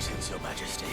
Greetings, Your Majesty.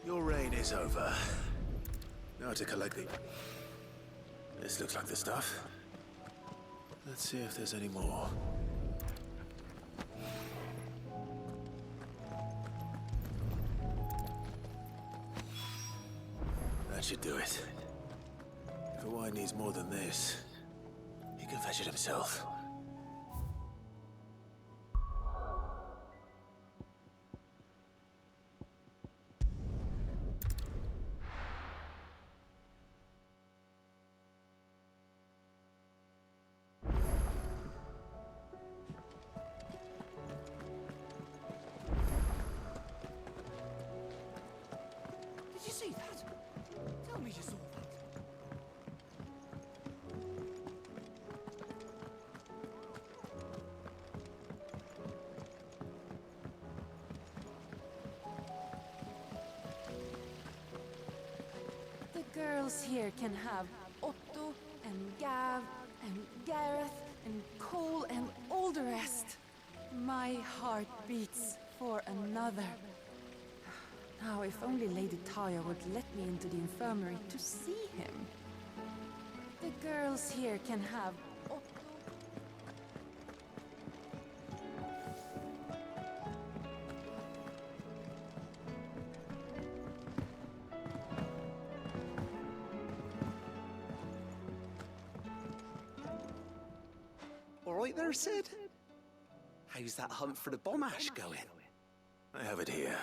Your reign is over. Now to collect the... This looks like the stuff. Let's see if there's any more. That should do it. If Hawaii needs more than this, he can fetch it himself. Did you see that? Tell me you saw that. The girls here can have Otto and Gav and Gareth and Cole and all the rest. My heart beats for another. Now, if only Lady Taya would let me into the infirmary to see him. The girls here can have Otto. All right there, Sid? How's that hunt for the bomb ash going? I have it here.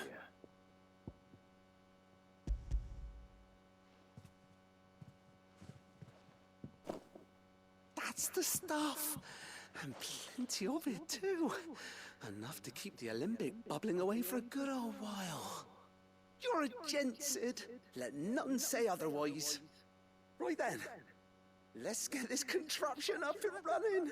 That's the stuff. And plenty of it, too. Enough to keep the Olympic bubbling away for a good old while. You're a gent, Sid. Let none say otherwise. Right then, let's get this contraption up and running.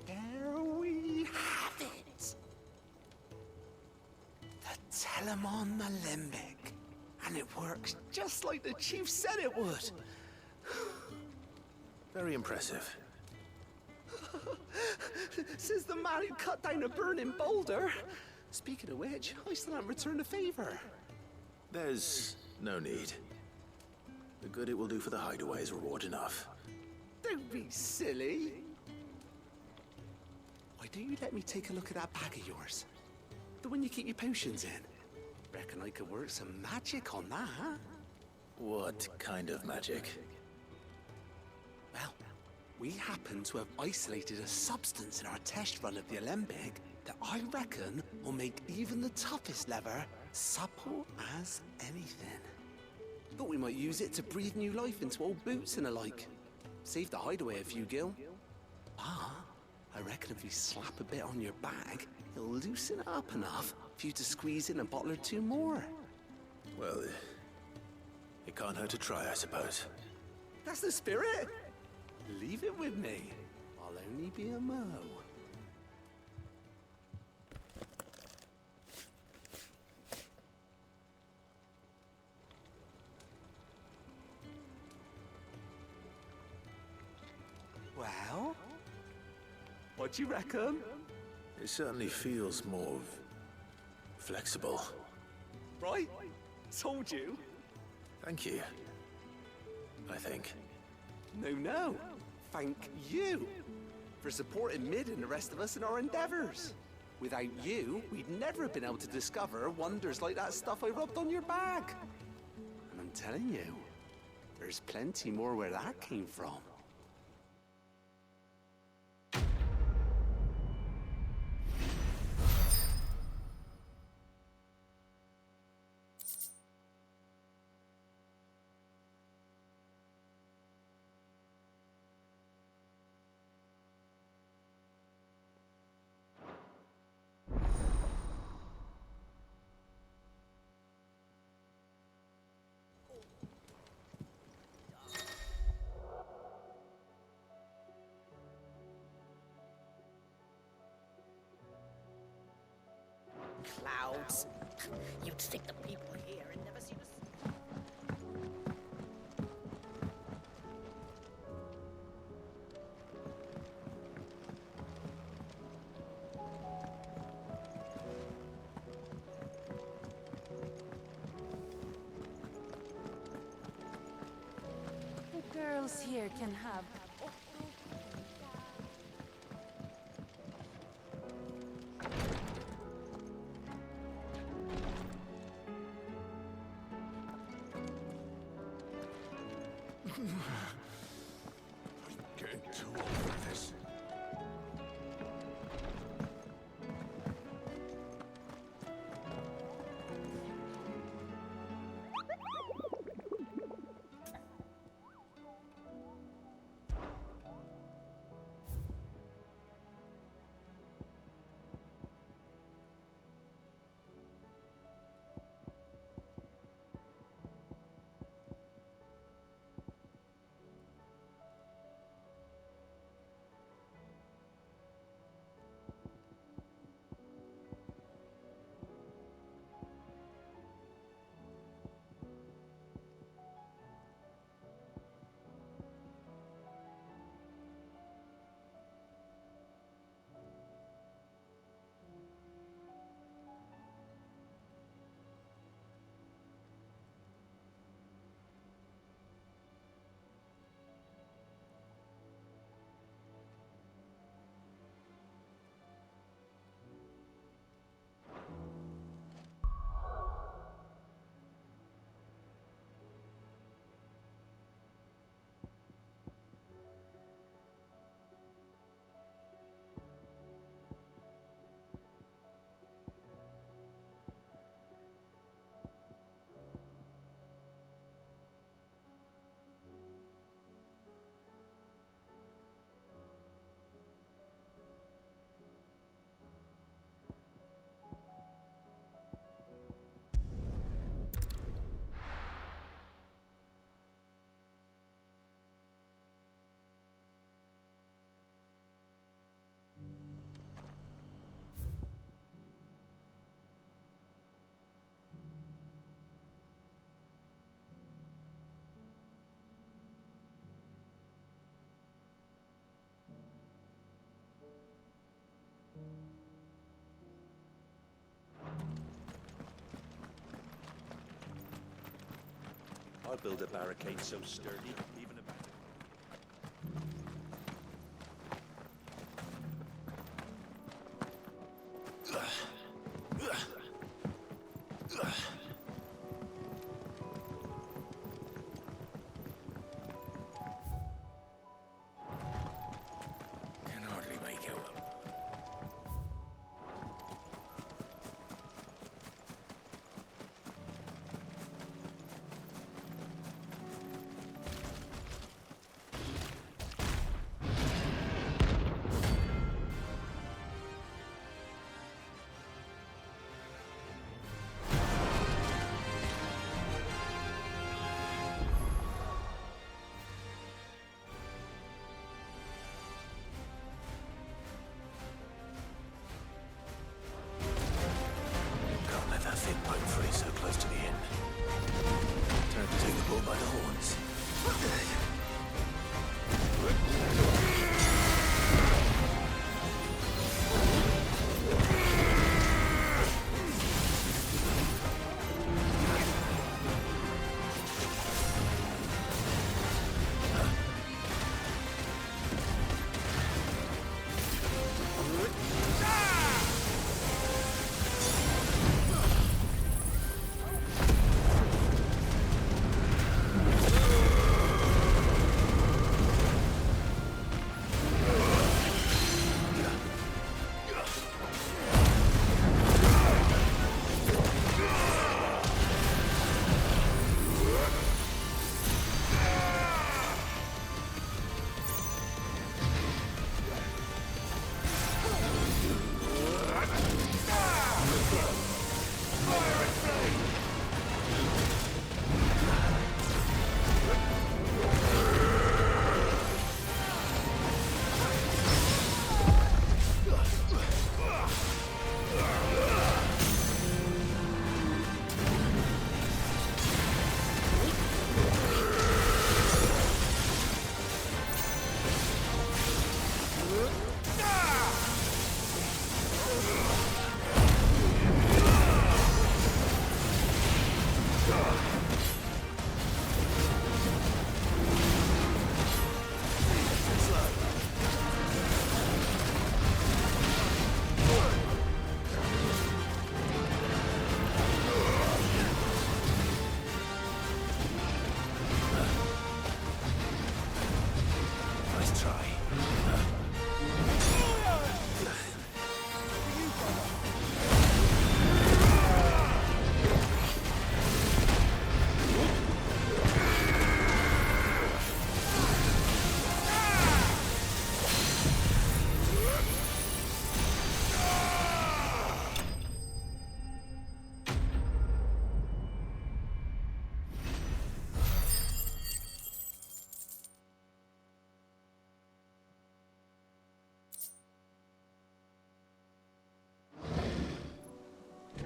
There we have it. The Telemon Alembic. And it works just like the chief said it would. Very impressive. Says the man who cut down a burning boulder. Speaking of which, I still haven't returned the favor. There's no need. The good it will do for the hideaway is reward enough. Don't be silly. Why don't you let me take a look at that bag of yours? The one you keep your potions in. Reckon I could work some magic on that, huh? What kind of magic? Well, we happen to have isolated a substance in our test run of the Alembic that I reckon will make even the toughest lever supple as anything. Thought we might use it to breathe new life into old boots and the like. Save the hideaway a few gil. Ah, I reckon if you slap a bit on your bag, it'll loosen it up enough for you to squeeze in a bottle or two more. Well, it can't hurt to try, I suppose. That's the spirit. Leave it with me. I'll only be a mo. Well, what do you reckon? It certainly feels more flexible. Right? Told you. Thank you. I think. No. Thank you for supporting Mid and the rest of us in our endeavors. Without you, we'd never have been able to discover wonders like that stuff I rubbed on your bag. And I'm telling you, there's plenty more where that came from. Clouds. You'd think the people here had never seen us. The girls here can have Getting too old for this. I'll build a barricade so sturdy, even a... Can hardly make out. Can't let that thing poke free so close to the end. Time to take the bull by the horns. Nice try.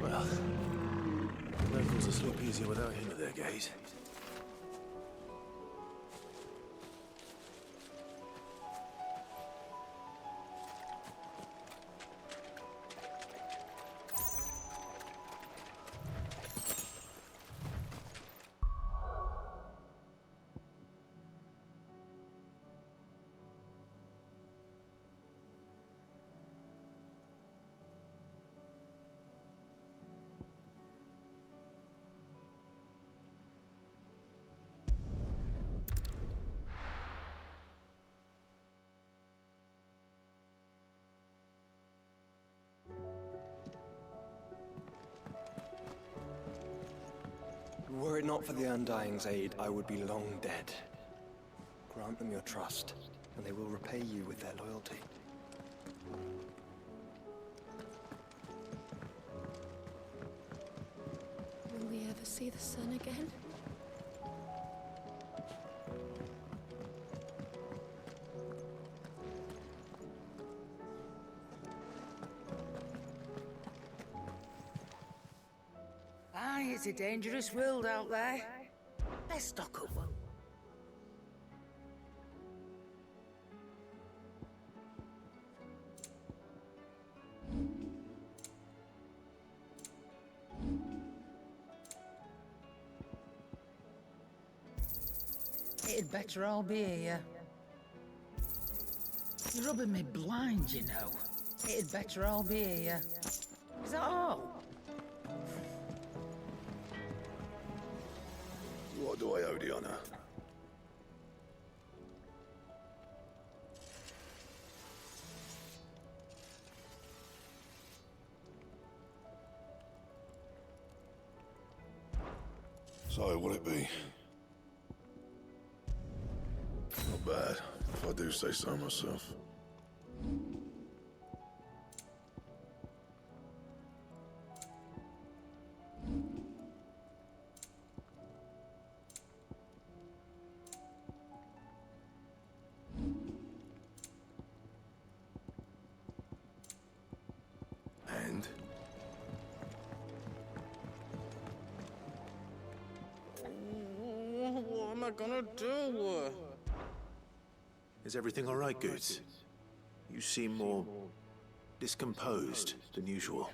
Well, locals will sleep easier without him at their gate. Were it not for the Undying's aid, I would be long dead. Grant them your trust, and they will repay you with their loyalty. Will we ever see the sun again? Aye, it's a dangerous world out there. Let's stock up. It'd better all be here. You're rubbing me blind, you know. It'd better all be here. Is that all? What do I owe the honor? So, what'll it be? Not bad, if I do say so myself. And? What am I gonna do? Is everything all right, Goots? You seem more discomposed than usual.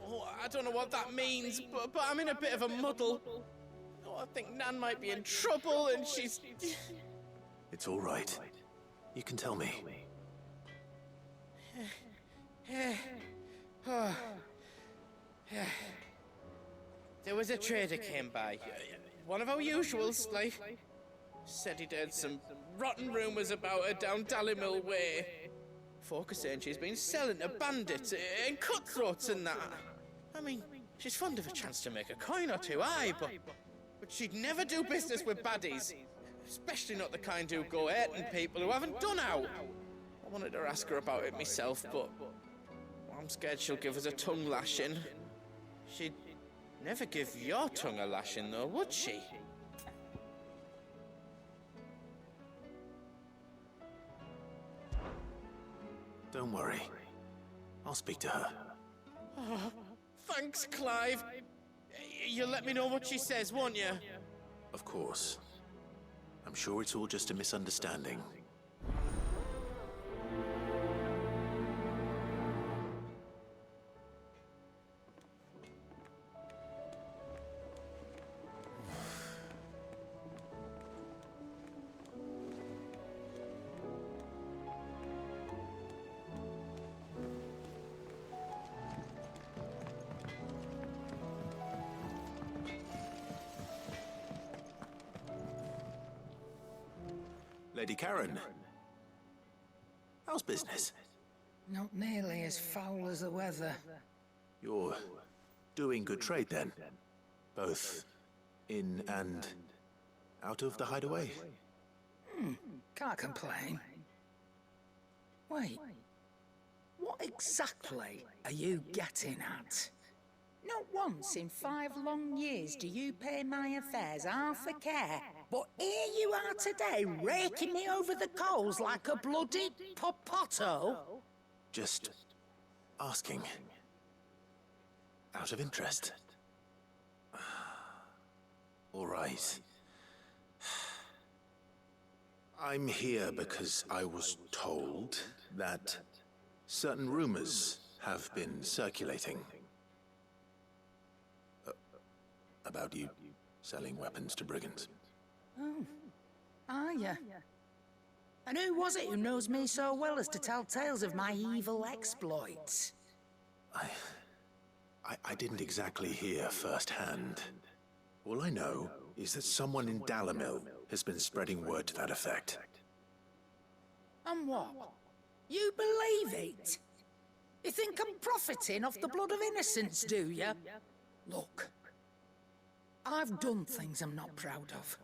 Oh, I don't know what that means, but I'm in a bit of a muddle. Oh, I think Nan might be in trouble, and she's... It's all right. You can tell me. There was a trader came by. One of our usuals, like... Said he'd heard some rotten rumours about her down Dallymill Way. Folk are saying she's been selling to bandits and cutthroats and that. I mean, she's fond of a chance to make a coin or two, aye, but she'd never do business with baddies. Especially not the kind who go hurting people who haven't done out. I wanted to ask her about it myself, but I'm scared she'll give us a tongue lashing. She'd never give your tongue a lashing, though, would she? Don't worry. I'll speak to her. Oh, thanks, Clive. You'll let me know what she says, won't you? Of course. I'm sure it's all just a misunderstanding. Lady Karen, how's business? Not nearly as foul as the weather. You're doing good trade then? Both in and out of the hideaway? Can't complain. Wait, what exactly are you getting at? Not once in 5 long years do you pay my affairs half a care, but here you are today, raking me over the coals like a bloody popoto. Just asking. Out of interest. All right. I'm here because I was told that certain rumors have been circulating. About you selling weapons to brigands. Oh, are ya? And who was it who knows me so well as to tell tales of my evil exploits? I didn't exactly hear firsthand. All I know is that someone in Dallymill has been spreading word to that effect. And what? You believe it? You think I'm profiting off the blood of innocents, do you? Look, I've done things I'm not proud of.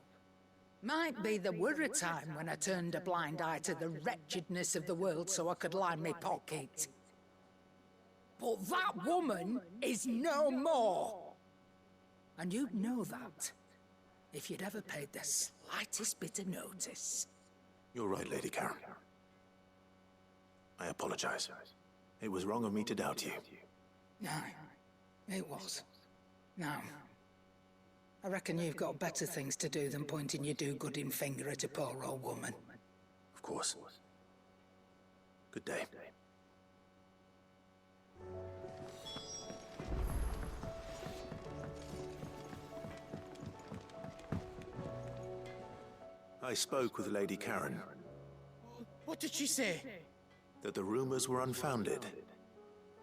Might be there were a time when I turned a blind eye to the wretchedness of the world so I could line my pocket. But that woman is no more. And you'd know that if you'd ever paid the slightest bit of notice. You're right, Lady Karen. I apologize. It was wrong of me to doubt you. Aye, it was. Now, I reckon you've got better things to do than pointing your do-gooding finger at a poor old woman. Of course. Good day. I spoke with Lady Karen, What did she say? that the rumors were unfounded,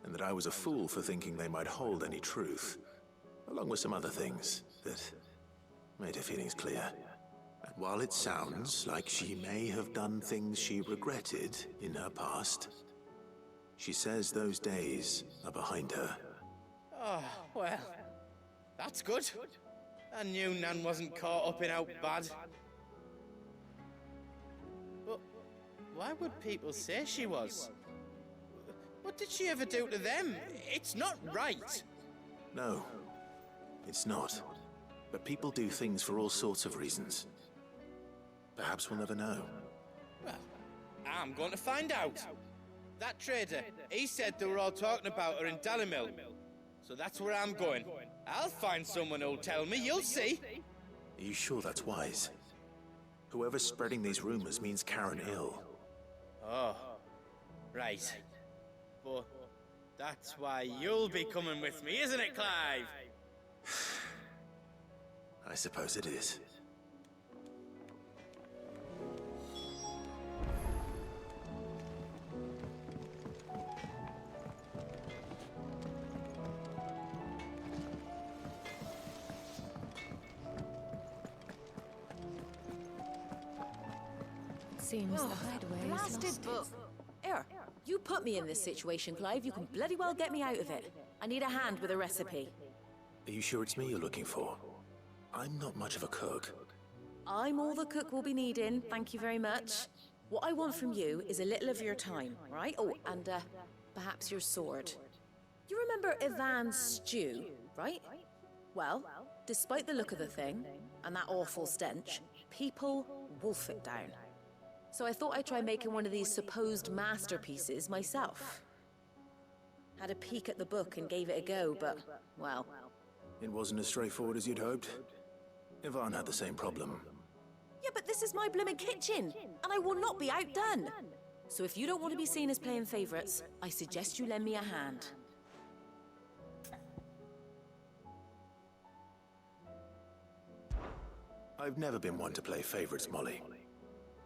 and that I was a fool for thinking they might hold any truth, along with some other things that made her feelings clear. And while it sounds like she may have done things she regretted in her past, she says those days are behind her. Oh, well, that's good. I knew Nan wasn't caught up in out bad. But why would people say she was? What did she ever do to them? It's not right. No, it's not. But people do things for all sorts of reasons. Perhaps we'll never know. Well, I'm going to find out. That trader, he said they were all talking about her in Dalimil. So that's where I'm going. I'll find someone who'll tell me, you'll see. Are you sure that's wise? Whoever's spreading these rumors means Karen ill. Oh, right. But that's why you'll be coming with me, isn't it, Clive? I suppose it is. Seems the hideaway is Blasted lost. book. Here, you put me in this situation, Clive. You can bloody well get me out of it. I need a hand with a recipe. Are you sure it's me you're looking for? I'm not much of a cook. I'm all the cook will be needing, thank you very much. What I want from you is a little of your time, right? Oh, and perhaps your sword. You remember Ivan's stew, right? Well, despite the look of the thing, and that awful stench, people wolf it down. So I thought I'd try making one of these supposed masterpieces myself. Had a peek at the book and gave it a go, but, well... It wasn't as straightforward as you'd hoped. Ivan had the same problem. Yeah, but this is my blimmin' kitchen, and I will not be outdone. So if you don't want to be seen as playing favourites, I suggest you lend me a hand. I've never been one to play favorites, Molly.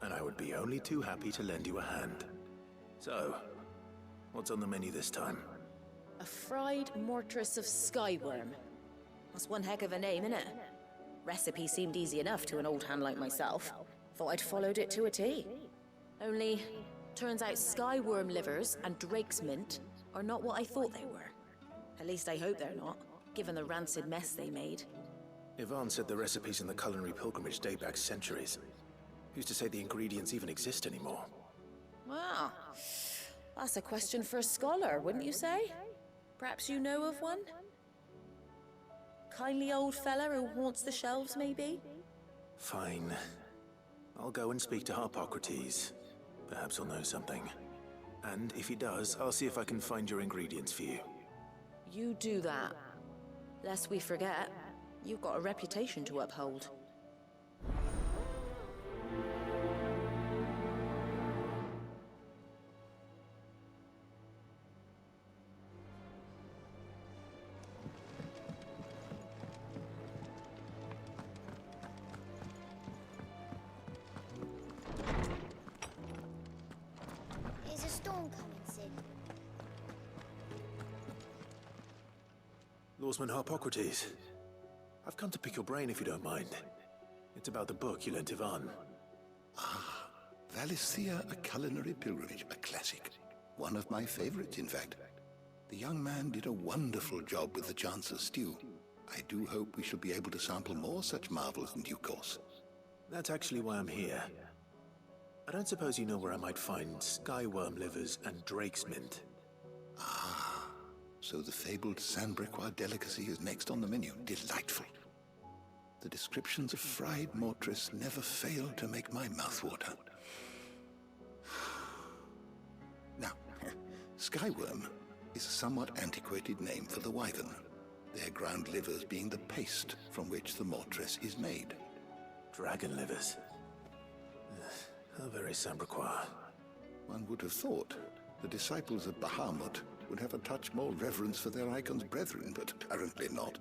And I would be only too happy to lend you a hand. So, what's on the menu this time? A fried mortress of skyworm. That's one heck of a name, innit? Recipe seemed easy enough to an old hand like myself. Thought I'd followed it to a T. Only, turns out skyworm livers and drake's mint are not what I thought they were. At least I hope they're not, given the rancid mess they made. Ivan said the recipes in the culinary pilgrimage date back centuries. Who's to say the ingredients even exist anymore? Wow. That's a question for a scholar, wouldn't you say? Perhaps you know of one? Kindly old fella who haunts the shelves, maybe? Fine. I'll go and speak to Harpocrates. Perhaps he'll know something. And if he does, I'll see if I can find your ingredients for you. You do that. Lest we forget, you've got a reputation to uphold. Is a storm coming, Sid? Lawsman Harpocrates. I've come to pick your brain if you don't mind. It's about the book you lent Ivan. Ah, Valisthea, A Culinary Pilgrimage, a classic. One of my favorites, in fact. The young man did a wonderful job with the Chance's stew. I do hope we shall be able to sample more such marvels in due course. That's actually why I'm here. I don't suppose you know where I might find skyworm livers and drake's mint. Ah, so the fabled Sandbrequois delicacy is next on the menu. Delightful. The descriptions of fried mortress never fail to make my mouth water. Now, skyworm is a somewhat antiquated name for the wyvern, their ground livers being the paste from which the mortress is made. Dragon livers. How very Sandbrequois. One would have thought the disciples of Bahamut would have a touch more reverence for their icon's brethren, but apparently not.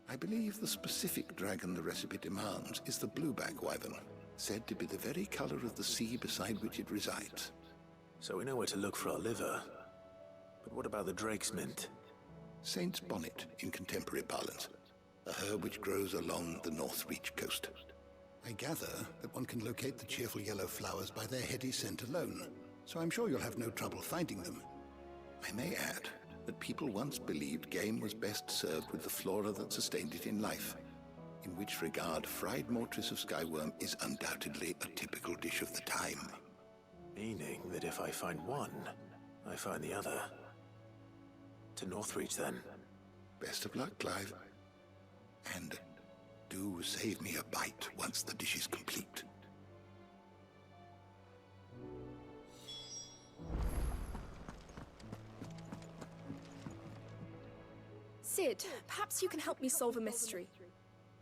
I believe the specific dragon the recipe demands is the blueback wyvern, said to be the very color of the sea beside which it resides. So we know where to look for our liver. But what about the drake's mint? Saint's bonnet in contemporary parlance, a herb which grows along the North Reach coast. I gather that one can locate the cheerful yellow flowers by their heady scent alone, so I'm sure you'll have no trouble finding them. I may add that people once believed game was best served with the flora that sustained it in life, in which regard fried mortress of skyworm is undoubtedly a typical dish of the time. Meaning that if I find one, I find the other. To Northreach, then. Best of luck, Clive. And do save me a bite once the dish is complete. Sid, perhaps you can help me solve a mystery.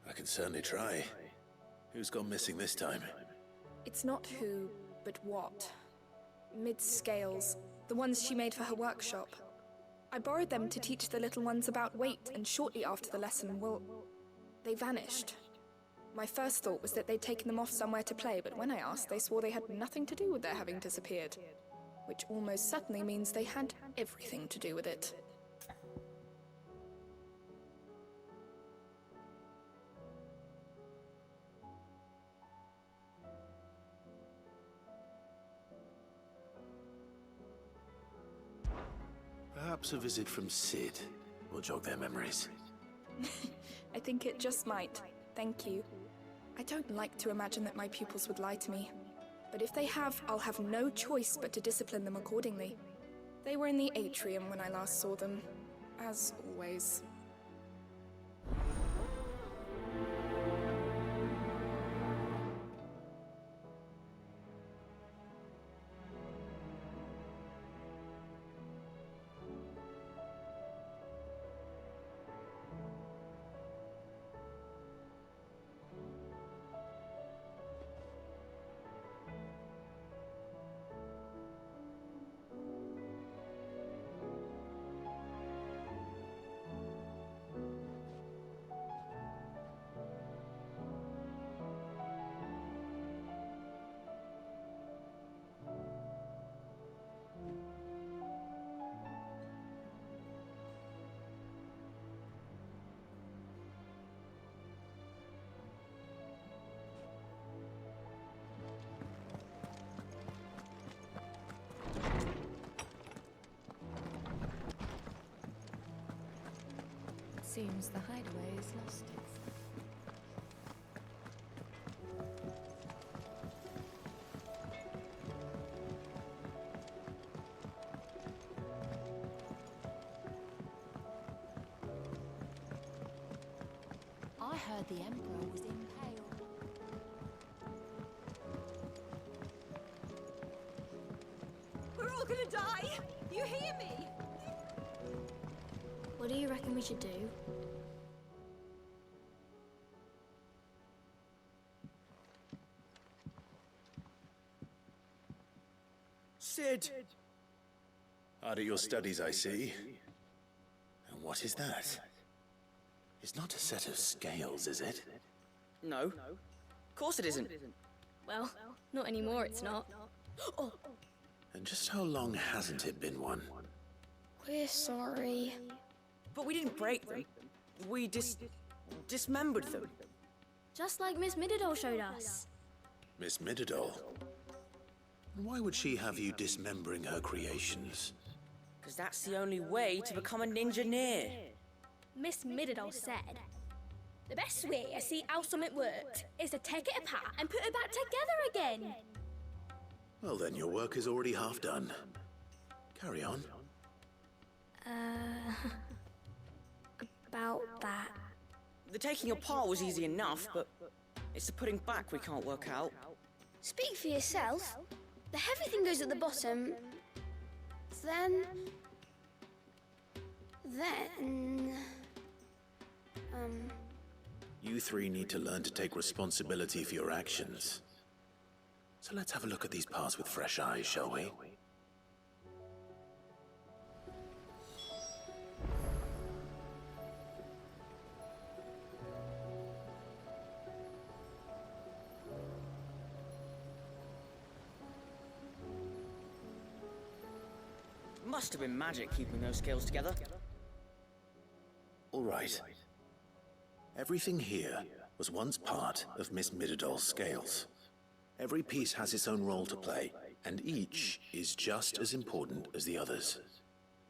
I can certainly try. Who's gone missing this time? It's not who, but what. Mid's scales, the ones she made for her workshop. I borrowed them to teach the little ones about weight, and shortly after the lesson, they vanished. My first thought was that they'd taken them off somewhere to play, but when I asked, they swore they had nothing to do with their having disappeared. Which almost certainly means they had everything to do with it. Perhaps a visit from Sid will jog their memories. I think it just might. Thank you. I don't like to imagine that my pupils would lie to me. But if they have, I'll have no choice but to discipline them accordingly. They were in the atrium when I last saw them, as always. Seems the hideaway is lost. I heard the Emperor was impaled. We're all gonna die! You hear me? What do you reckon we should do? Sid! Hard at your studies, I see. And what is that? It's not a set of scales, is it? No. Of course it isn't. Well, not anymore, it's not. Oh, And just how long hasn't it been one? we're sorry. But we didn't break them. We dismembered them. Just like Miss Mididol showed us. Miss Mididol? And why would she have you dismembering her creations? Because that's the only way to become a ninja-neer. Miss Mididol said, the best way to see how something worked is to take it apart and put it back together again. Well then, your work is already half done. Carry on. About that. The taking apart was easy enough, but it's the putting back we can't work out. Speak for yourself. The heavy thing goes at the bottom. Then... You three need to learn to take responsibility for your actions. So let's have a look at these parts with fresh eyes, shall we? Must have been magic keeping those scales together. All right. Everything here was once part of Miss Midadol's scales. Every piece has its own role to play, and each is just as important as the others.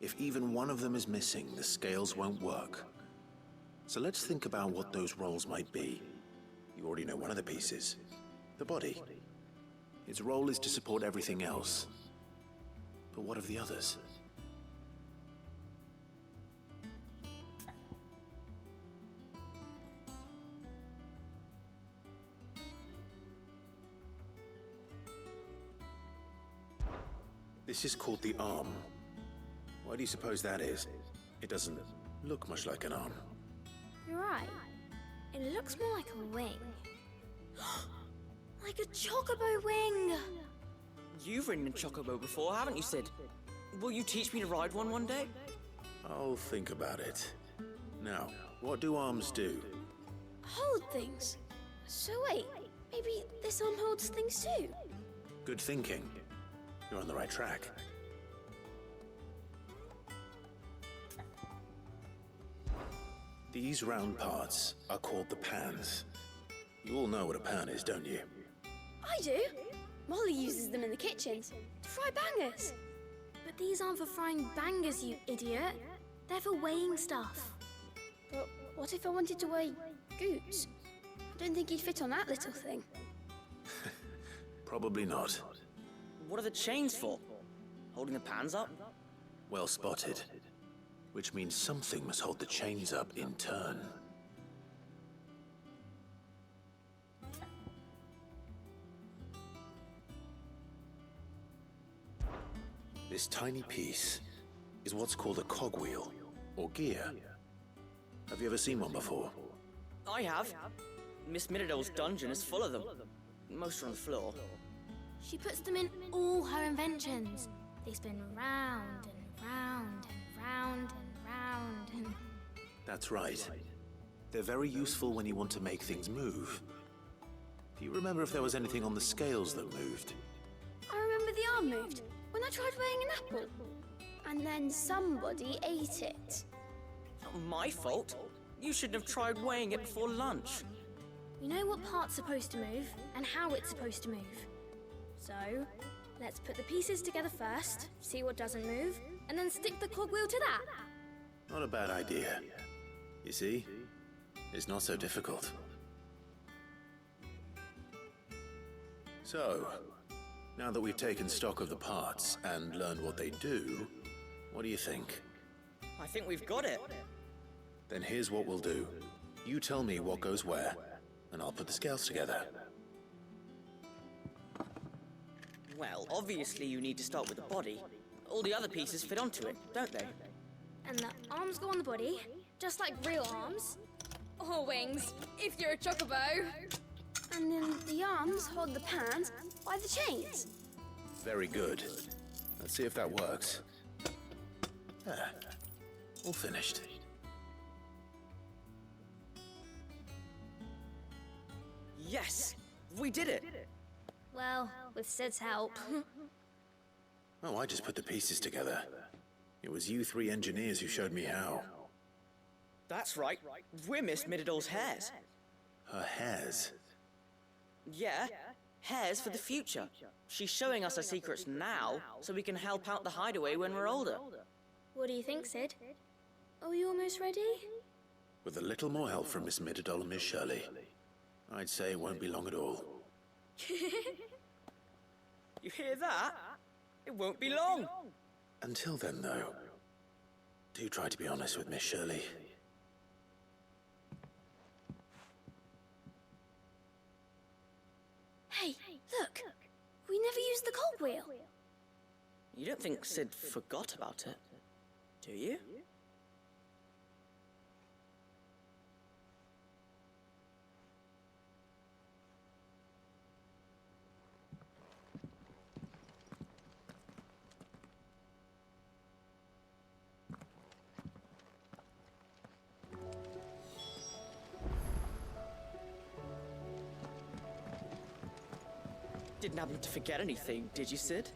If even one of them is missing, the scales won't work. So let's think about what those roles might be. You already know one of the pieces. The body. Its role is to support everything else. But what of the others? This is called the arm. Why do you suppose that is? It doesn't look much like an arm. You're right. It looks more like a wing. Like a chocobo wing! You've ridden a chocobo before, haven't you, Sid? Will you teach me to ride one day? I'll think about it. Now, what do arms do? Hold things. So wait, maybe this arm holds things too? Good thinking. You're on the right track. These round parts are called the pans. You all know what a pan is, don't you? I do. Molly uses them in the kitchens to fry bangers. But these aren't for frying bangers, you idiot. They're for weighing stuff. But what if I wanted to weigh goots? I don't think he'd fit on that little thing. Probably not. What are the chains for? Holding the pans up? Well spotted. Which means something must hold the chains up in turn. This tiny piece is what's called a cogwheel, or gear. Have you ever seen one before? I have. Miss Midadol's dungeon is full of them. Most are on the floor. She puts them in all her inventions. They spin round and round and round and round and... That's right. They're very useful when you want to make things move. Do you remember if there was anything on the scales that moved? I remember the arm moved when I tried weighing an apple. And then somebody ate it. Not my fault. You shouldn't have tried weighing it before lunch. We know what part's supposed to move and how it's supposed to move. So, let's put the pieces together first, see what doesn't move, and then stick the cogwheel to that. Not a bad idea. You see? It's not so difficult. So, now that we've taken stock of the parts and learned what they do, what do you think? I think we've got it. Then here's what we'll do. You tell me what goes where, and I'll put the scales together. Well, obviously you need to start with the body. All the other pieces fit onto it, don't they? And the arms go on the body, just like real arms. Or wings, if you're a chocobo. And then the arms hold the pans by the chains. Very good. Let's see if that works. Ah, all finished. Yes! We did it! Well, with Sid's help. Oh, I just put the pieces together. It was you three engineers who showed me how. That's right. We're Miss Midadol's hairs. Her hairs? Yeah, hairs for the future. She's showing us her secrets now, so we can help out the hideaway when we're older. What do you think, Sid? Are you almost ready? With a little more help from Miss Midadol and Miss Shirley, I'd say it won't be long at all. You hear that? It won't be long. Until then, though, do try to be honest with Miss Shirley. Hey, look! We never used the cogwheel. You don't think Sid forgot about it, do you? Didn't happen to forget anything, did you, Sid?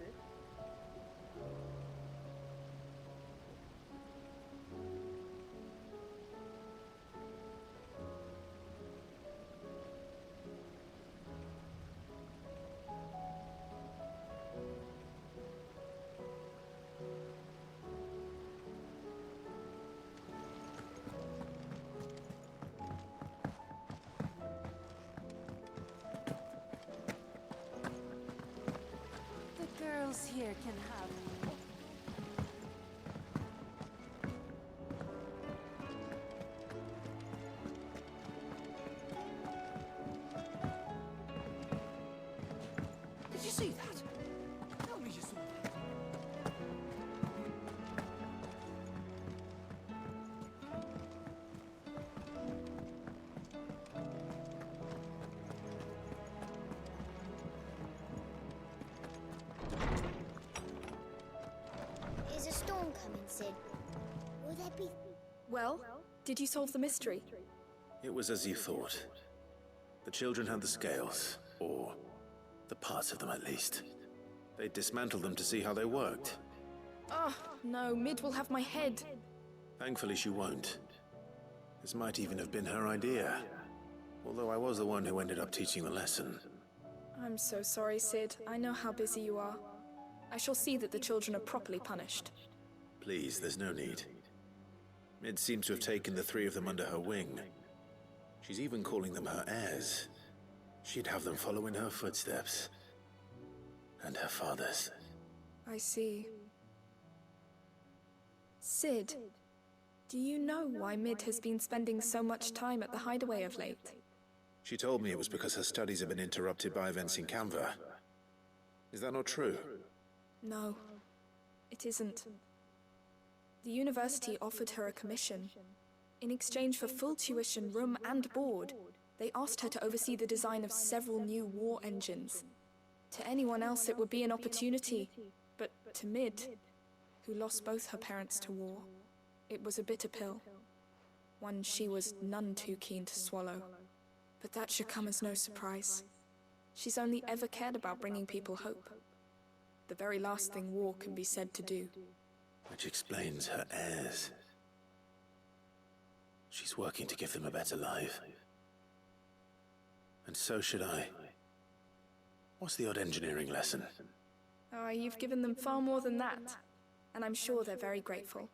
those here can have. Did you see that? Tell me you saw that. Is a storm coming, Sid? Will there be... Well, did you solve the mystery? It was as you thought. The children had the scales, or the parts of them at least. They dismantled them to see how they worked. Oh, no, Mid will have my head. Thankfully she won't. This might even have been her idea. Although I was the one who ended up teaching the lesson. I'm so sorry, Sid. I know how busy you are. I shall see that the children are properly punished. Please, there's no need. Mid seems to have taken the three of them under her wing. She's even calling them her heirs. She'd have them follow in her footsteps. And her father's. I see. Sid, do you know why Mid has been spending so much time at the hideaway of late? She told me it was because her studies have been interrupted by events in Canva. Is that not true? No, it isn't. The university offered her a commission. In exchange for full tuition, room and board, they asked her to oversee the design of several new war engines. To anyone else it would be an opportunity, but to Mid, who lost both her parents to war, it was a bitter pill. One she was none too keen to swallow. But that should come as no surprise. She's only ever cared about bringing people hope. The very last thing war can be said to do. Which explains her heirs. She's working to give them a better life. And so should I. What's the odd engineering lesson? Oh, you've given them far more than that. And I'm sure they're very grateful.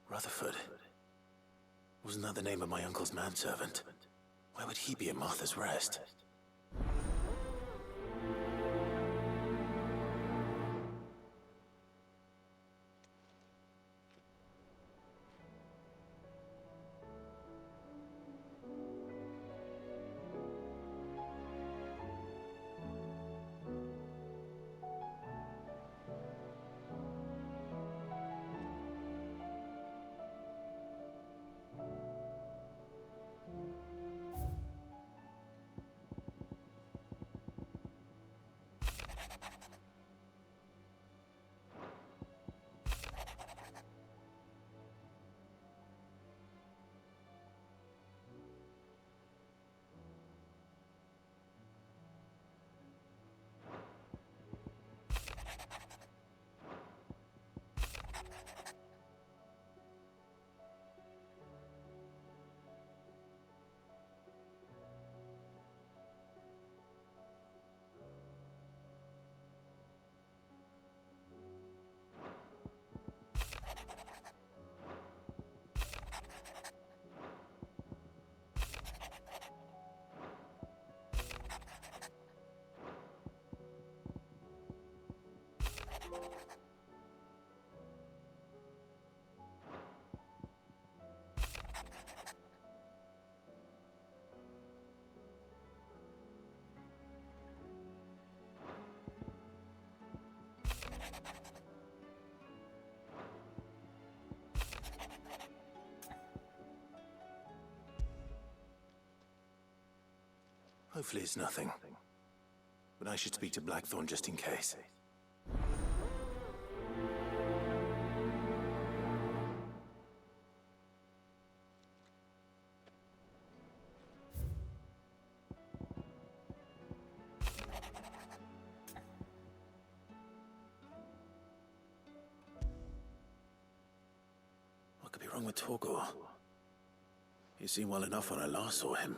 Rutherford. Wasn't that the name of my uncle's manservant? Why would he be at Martha's Rest? Hopefully it's nothing. But I should speak to Blackthorn just in case. What could be wrong with Torgor? He seemed well enough when I last saw him.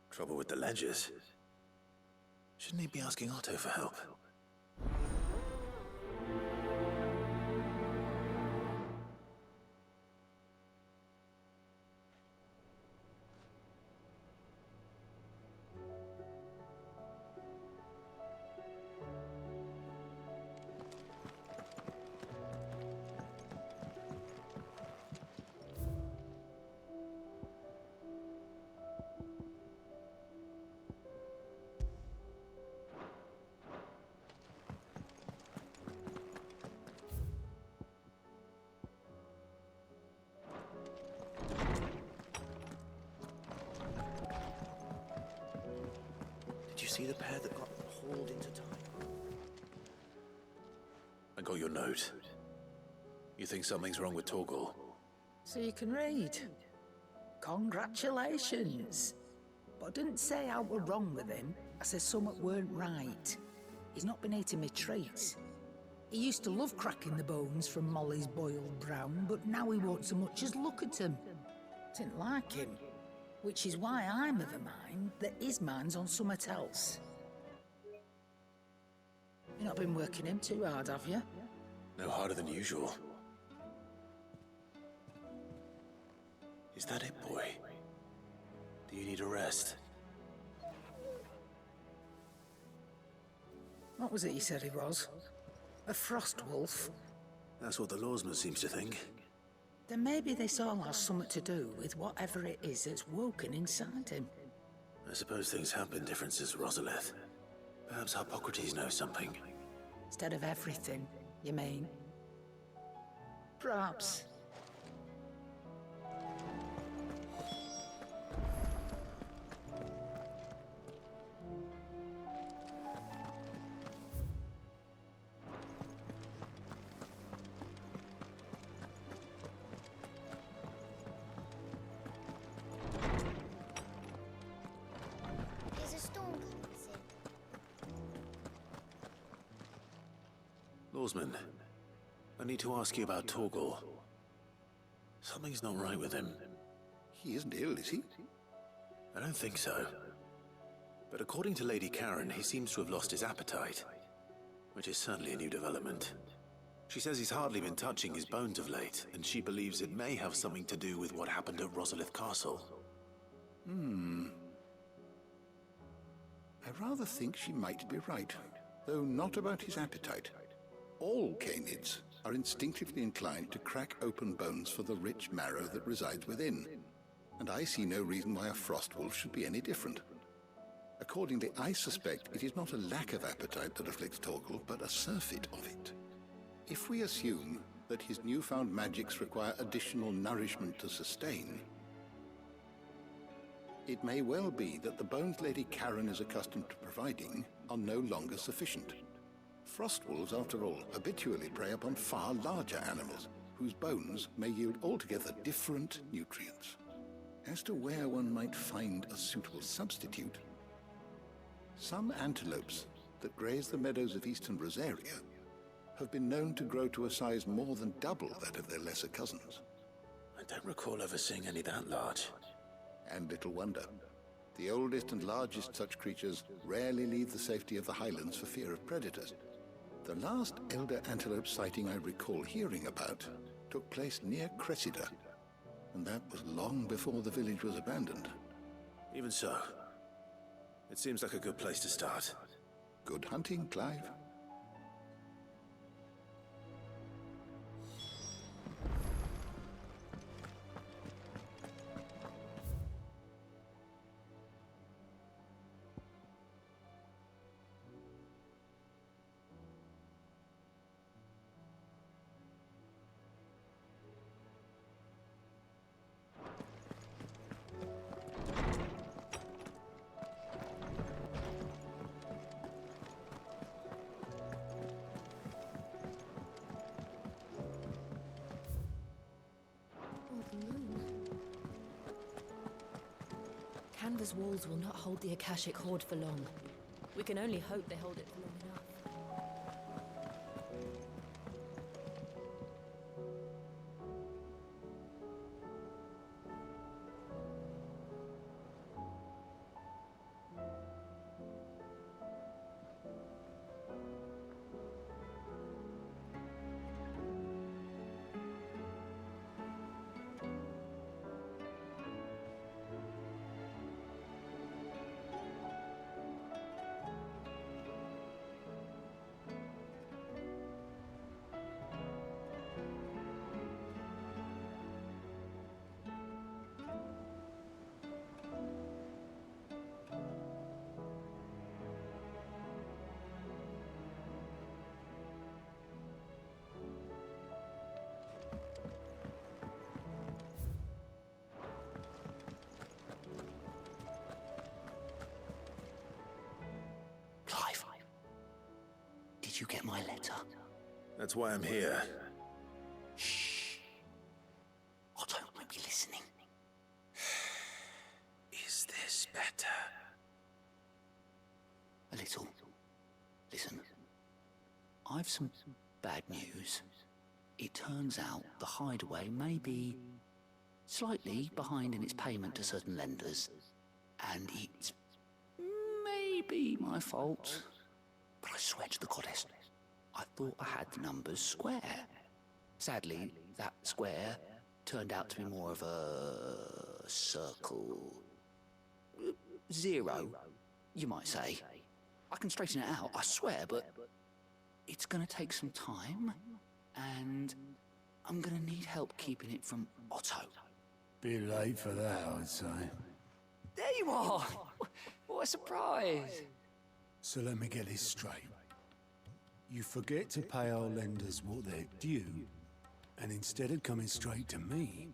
Trouble with the ledgers. Shouldn't he be asking Otto for help? Did you see the pair that got hauled into time? I got your note. You think something's wrong with Torgor? So you can read. Congratulations. But I didn't say I were wrong with him. I said something weren't right. He's not been eating me treats. He used to love cracking the bones from Molly's boiled brown, but now he won't so much as look at him. Didn't like him. Which is why I'm of a mind that his mind's on something else. You've not been working him too hard, have you? No harder than usual. Is that it, boy? Do you need a rest? What was it he said he was? A frost wolf? That's what the lawsman seems to think. Then maybe this all has something to do with whatever it is that's woken inside him. I suppose things have been different since Rosalith. Perhaps Hippocrates knows something. Instead of everything, you mean? Perhaps. There's a storm coming soon. Lawsman, I need to ask you about Torgor. Something's not right with him. He isn't ill, is he? I don't think so. But according to Lady Karen, he seems to have lost his appetite, which is certainly a new development. She says he's hardly been touching his bones of late, and she believes it may have something to do with what happened at Rosalith Castle. I rather think she might be right, though not about his appetite. All canids are instinctively inclined to crack open bones for the rich marrow that resides within, and I see no reason why a frost wolf should be any different. Accordingly, I suspect it is not a lack of appetite that afflicts Torgor, but a surfeit of it. If we assume that his newfound magics require additional nourishment to sustain, it may well be that the bones Lady Karen is accustomed to providing are no longer sufficient. Frost wolves, after all, habitually prey upon far larger animals, whose bones may yield altogether different nutrients. As to where one might find a suitable substitute, some antelopes that graze the meadows of eastern Rosaria have been known to grow to a size more than double that of their lesser cousins. I don't recall ever seeing any that large. And little wonder. The oldest and largest such creatures rarely leave the safety of the highlands for fear of predators. The last elder antelope sighting I recall hearing about took place near Cressida, and that was long before the village was abandoned. Even so, it seems like a good place to start. Good hunting, Clive. Canva's walls will not hold the Akashic Horde for long. We can only hope they hold it for long enough. Clive, did you get my letter? That's why I'm here. Shh. Otto might be listening. Is this better? A little. Listen. I've some bad news. It turns out the hideaway may be slightly behind in its payment to certain lenders, and it's maybe my fault. But I swear to the goddess, I thought I had the numbers square. Sadly, that square turned out to be more of a circle. Zero, you might say. I can straighten it out, I swear, but it's gonna take some time, and I'm gonna need help keeping it from Otto. Bit late for that, I'd say. There you are! What a surprise! So let me get this straight. You forget to pay our lenders what they're due, and instead of coming straight to me,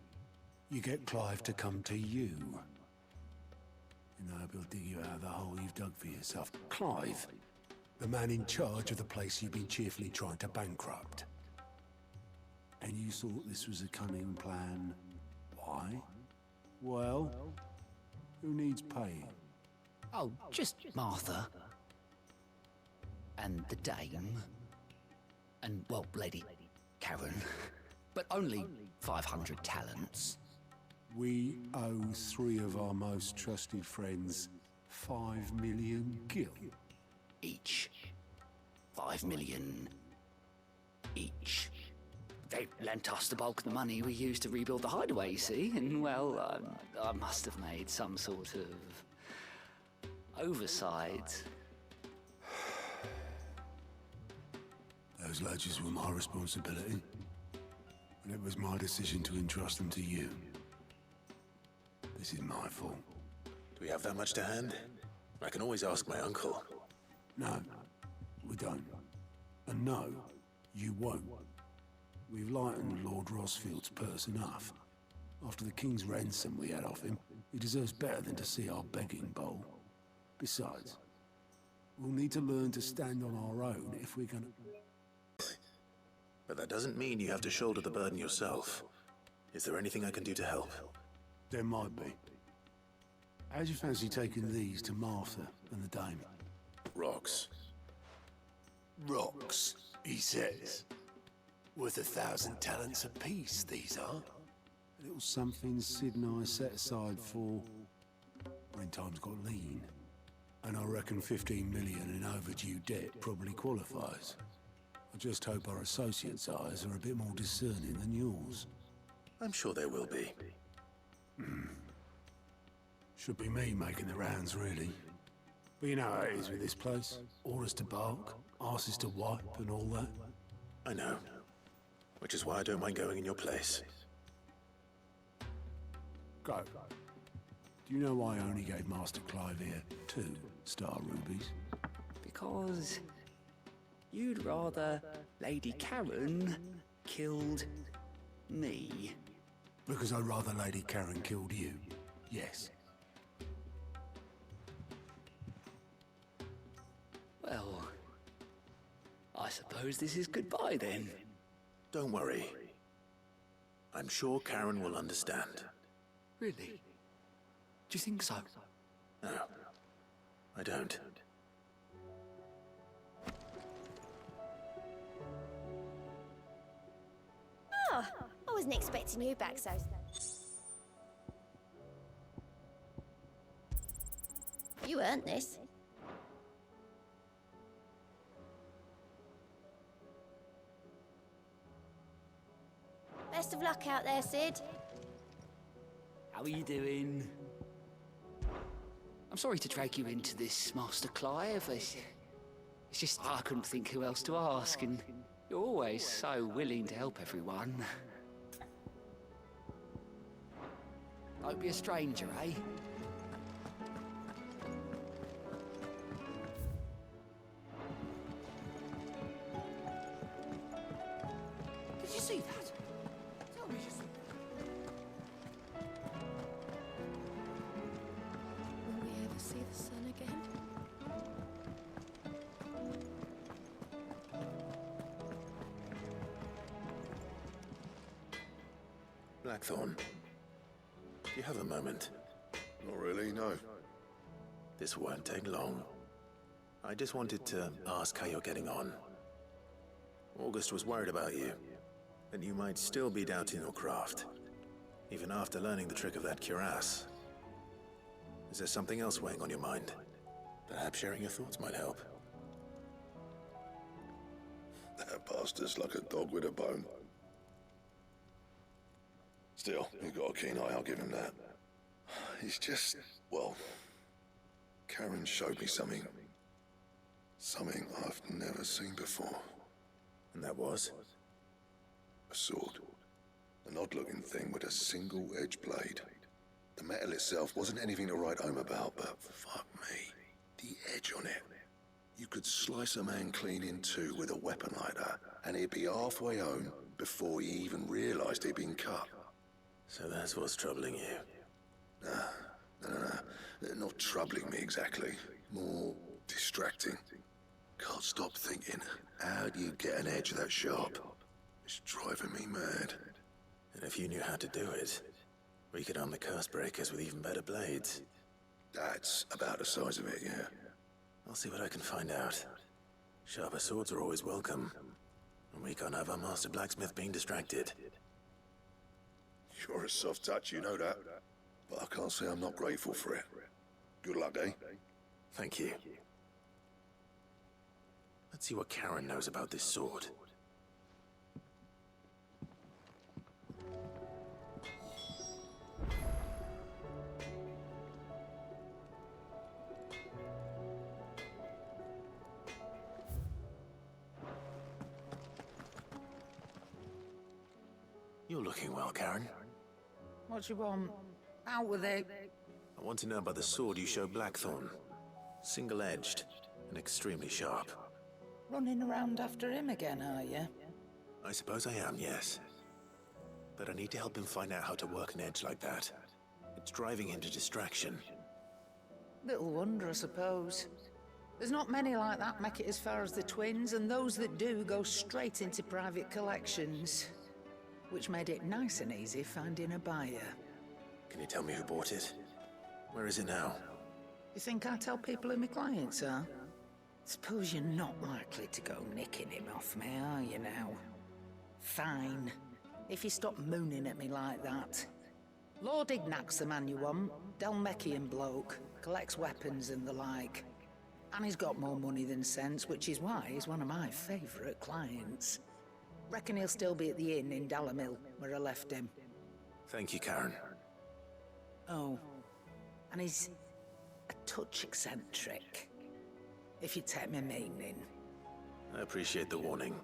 you get Clive to come to you. And I hope he'll dig you out of the hole you've dug for yourself. Clive, the man in charge of the place you've been cheerfully trying to bankrupt. And you thought this was a cunning plan. Why? Well, who needs paying? Oh, just Martha. And the Dame. And, well, Lady Karen. But only 500 talents. We owe 3 of our most trusted friends 5 million gil. Each. 5 million each. They lent us the bulk of the money we used to rebuild the hideaway, you see? And, well, I must have made some sort of oversight. Those ledgers were my responsibility, and it was my decision to entrust them to you. This is my fault. Do we have that much to hand? I can always ask my uncle. No, we don't. And no, you won't. We've lightened Lord Rosfield's purse enough. After the king's ransom we had off him, he deserves better than to see our begging bowl. Besides, we'll need to learn to stand on our own if we're gonna... But that doesn't mean you have to shoulder the burden yourself. Is there anything I can do to help? There might be. How'd you fancy taking these to Martha and the dame? Rocks. Rocks, he says. Worth 1,000 talents apiece, these are. A little something Sid and I set aside for when times got lean. And I reckon 15 million in overdue debt probably qualifies. I just hope our associates' eyes are a bit more discerning than yours. I'm sure there will be. Should be me making the rounds, really. But you know how it is with this place. Orders to bark, arses to wipe, and all that. I know. Which is why I don't mind going in your place. Go. Do you know why I only gave Master Clive here 2 star rubies? Because you'd rather Lady Karen killed me. Because I'd rather Lady Karen killed you. Yes. Well, I suppose this is goodbye then. Don't worry. I'm sure Karen will understand. Really? Do you think so? No, I don't. Oh, I wasn't expecting you back so soon. You earned this. Best of luck out there, Sid. How are you doing? I'm sorry to drag you into this, Master Clive. It's just I couldn't think who else to ask, and you're always so willing to help everyone. Don't be a stranger, eh? Did you see that? Tell me you see that. Will we ever see the sun again? Blackthorn, do you have a moment? Not really, no. This won't take long. I just wanted to ask how you're getting on. August was worried about you, that you might still be doubting your craft, even after learning the trick of that cuirass. Is there something else weighing on your mind? Perhaps sharing your thoughts might help. That bastard's like a dog with a bone. Still, he's got a keen eye, I'll give him that. He's just, well, Karen showed me something. Something I've never seen before. And that was? A sword. An odd-looking thing with a single-edged blade. The metal itself wasn't anything to write home about, but fuck me, the edge on it. You could slice a man clean in two with a weapon like that, and he'd be halfway home before he even realized he'd been cut. So that's what's troubling you? No, not troubling me exactly. More distracting. Can't stop thinking, how do you get an edge that sharp? It's driving me mad. And if you knew how to do it, we could arm the curse breakers with even better blades. That's about the size of it, yeah. I'll see what I can find out. Sharper swords are always welcome. And we can't have our master blacksmith being distracted. You're a soft touch, you know that. But I can't say I'm not grateful for it. Good luck, eh? Thank you. Let's see what Karen knows about this sword. You're looking well, Karen. What you want? Out with it. I want to know about the sword you showed Blackthorn. Single-edged and extremely sharp. Running around after him again, are you? I suppose I am, yes. But I need to help him find out how to work an edge like that. It's driving him to distraction. Little wonder, I suppose. There's not many like that make it as far as the twins, and those that do go straight into private collections. Which made it nice and easy finding a buyer. Can you tell me who bought it? Where is it now? You think I tell people who my clients are? Suppose you're not likely to go nicking him off me, are you now? Fine. If you stop mooning at me like that. Lord Ignac's the man you want. Dalmekian bloke. Collects weapons and the like. And he's got more money than sense, which is why he's one of my favourite clients. Reckon he'll still be at the inn in Dalamil, where I left him. Thank you, Karen. Oh, and he's a touch eccentric, if you take my meaning. I appreciate the warning.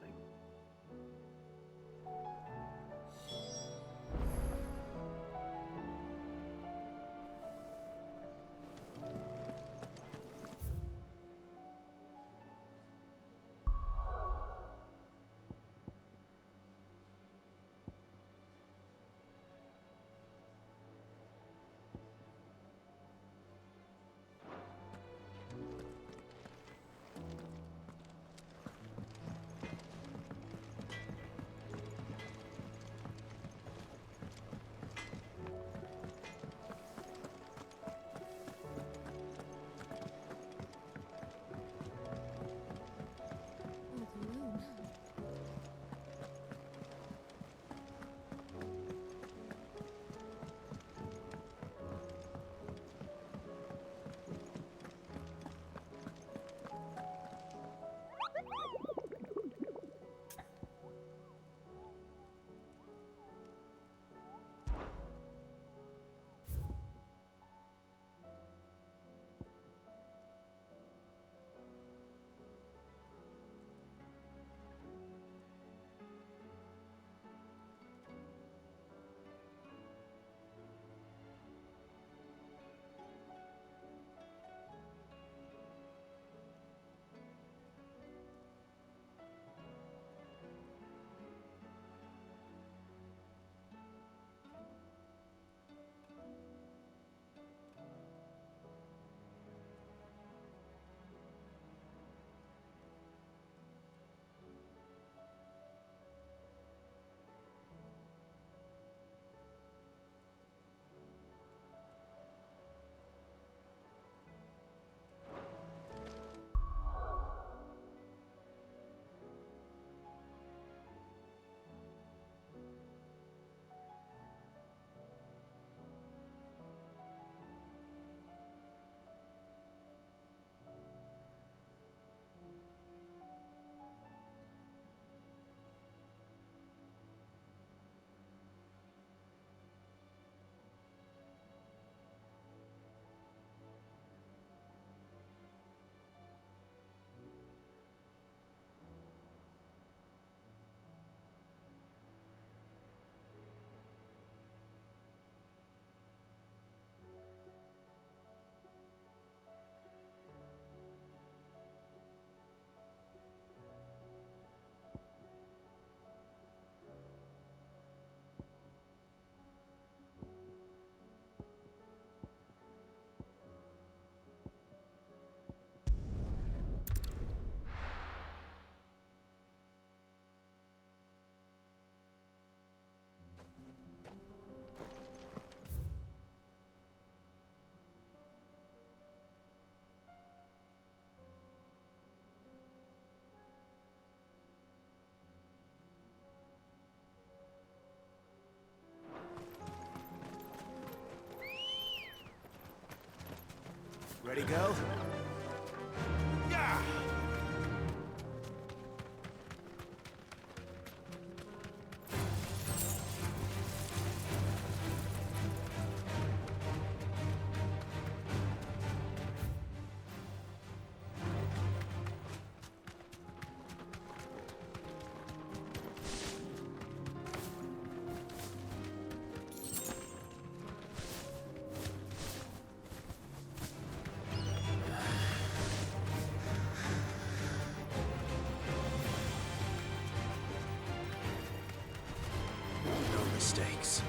Ready, go? Yeah! Mistakes.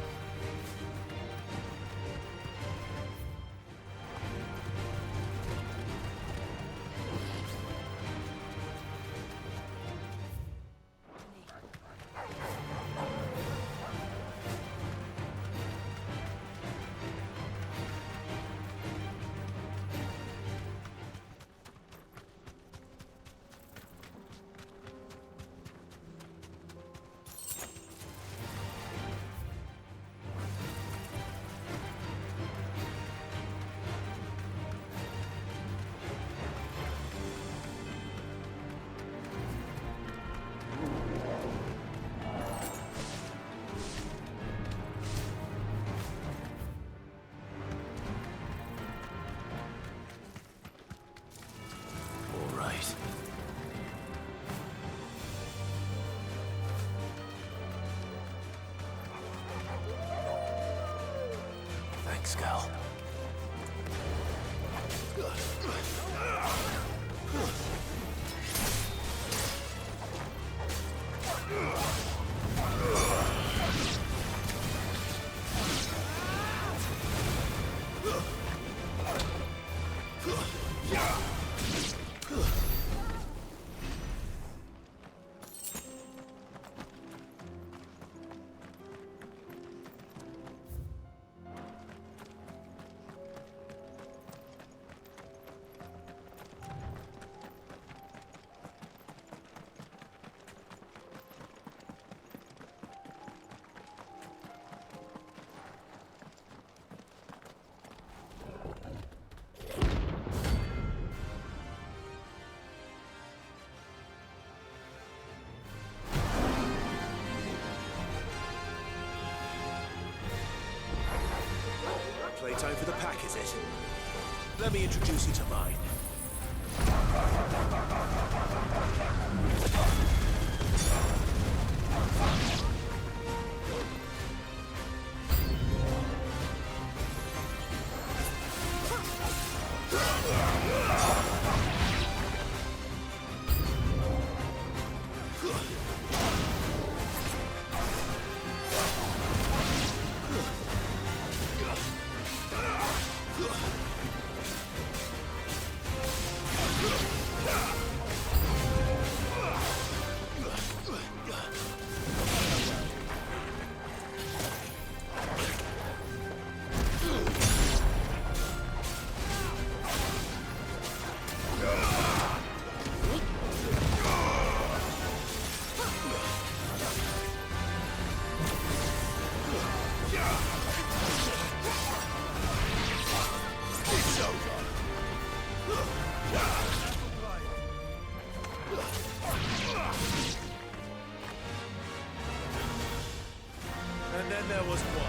Time for the pack, is it? Let me introduce you to mine. And then there was one.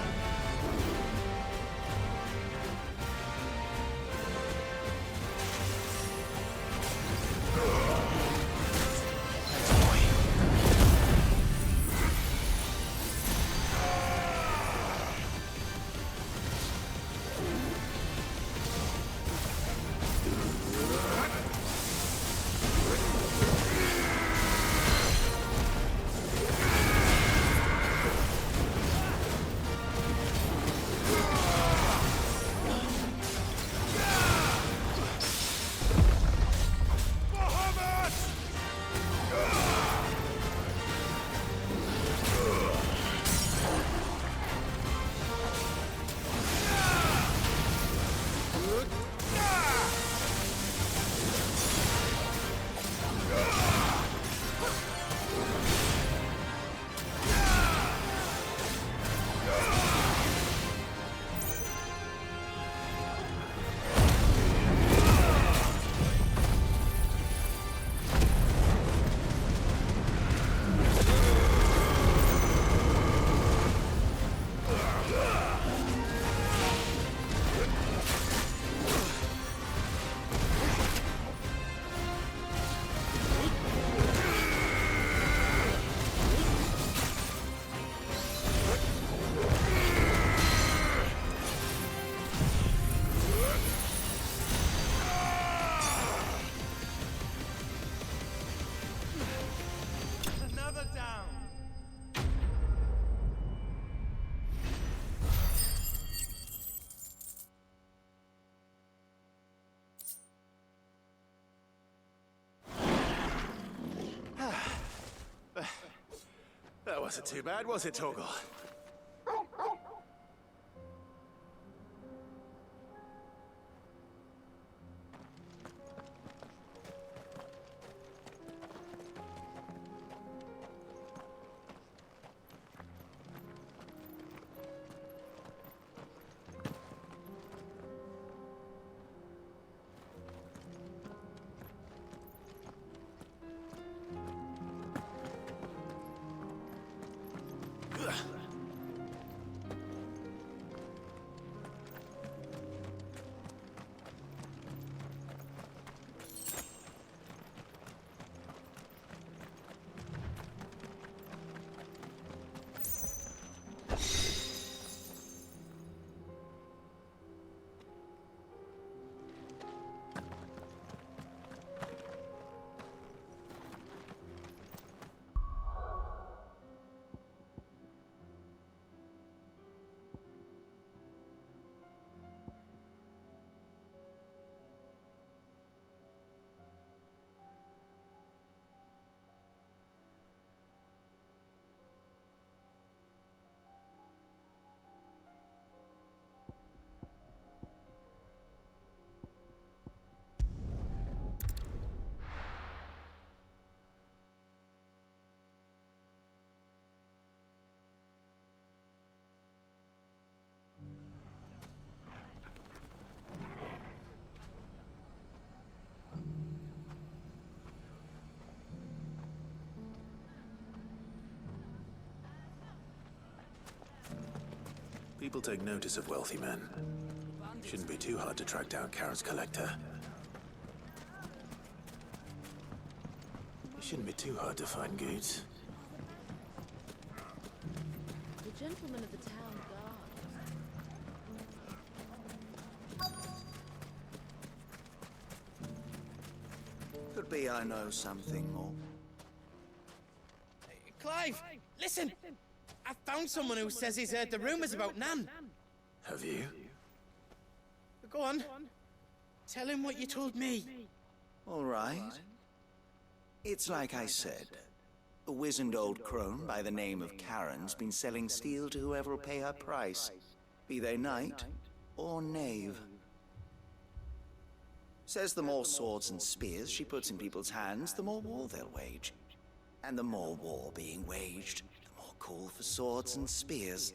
That wasn't too bad, was it, Torgal? People take notice of wealthy men. Shouldn't be too hard to track down Karen's collector. It shouldn't be too hard to find goods. The gentleman of the town guard. Could be I know something more. Clive, listen! I found someone who says he's heard the rumours about Nan. Have you? Go on. Tell him what you told me. All right. It's like I said. A wizened old crone by the name of Karen's been selling steel to whoever will pay her price, be they knight or knave. Says the more swords and spears she puts in people's hands, the more war they'll wage. And the more war being waged, the more call for swords and spears.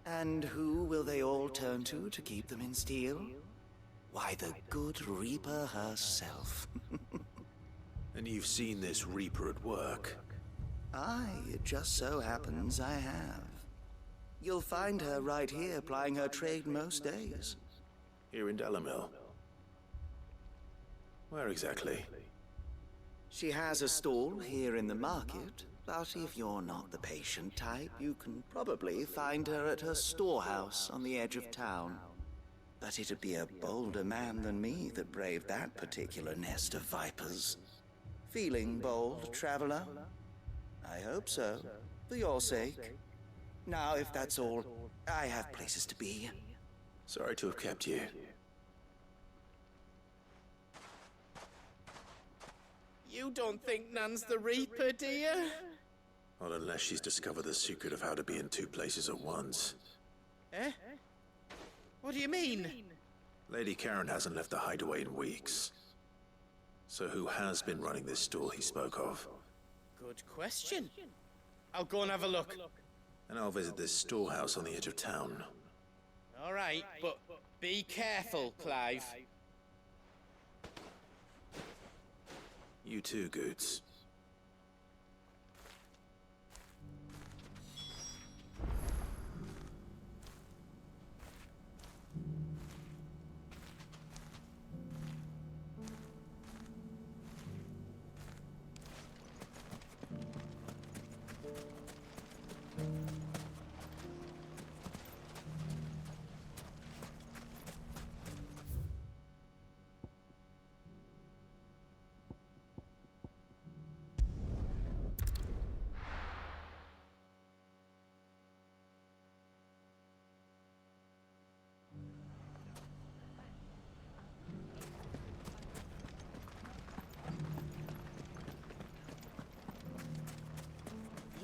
And who will they all turn to keep them in steel? Why, the good Reaper herself. And you've seen this Reaper at work? Aye, it just so happens I have. You'll find her right here plying her trade most days. Here in Delamil? Where exactly? She has a stall here in the market, but if you're not the patient type, you can probably find her at her storehouse on the edge of town. But it'd be a bolder man than me that braved that particular nest of vipers. Feeling bold, traveler? I hope so, for your sake. Now, if that's all, I have places to be. Sorry to have kept you. You don't think Nan's the Reaper, do you? Not unless she's discovered the secret of how to be in two places at once. Eh? What do you mean? Lady Karen hasn't left the hideaway in weeks. So who has been running this stall he spoke of? Good question. I'll go and have a look. And I'll visit this storehouse on the edge of town. All right, but be careful, Clive. You too, Goods.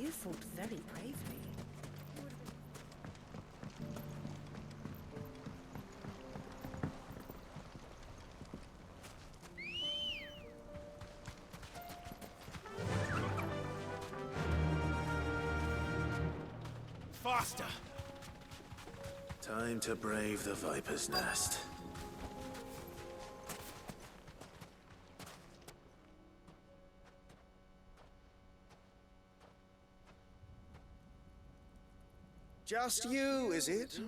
You fought very bravely. Faster! Time to brave the Viper's Nest. Just you, is it?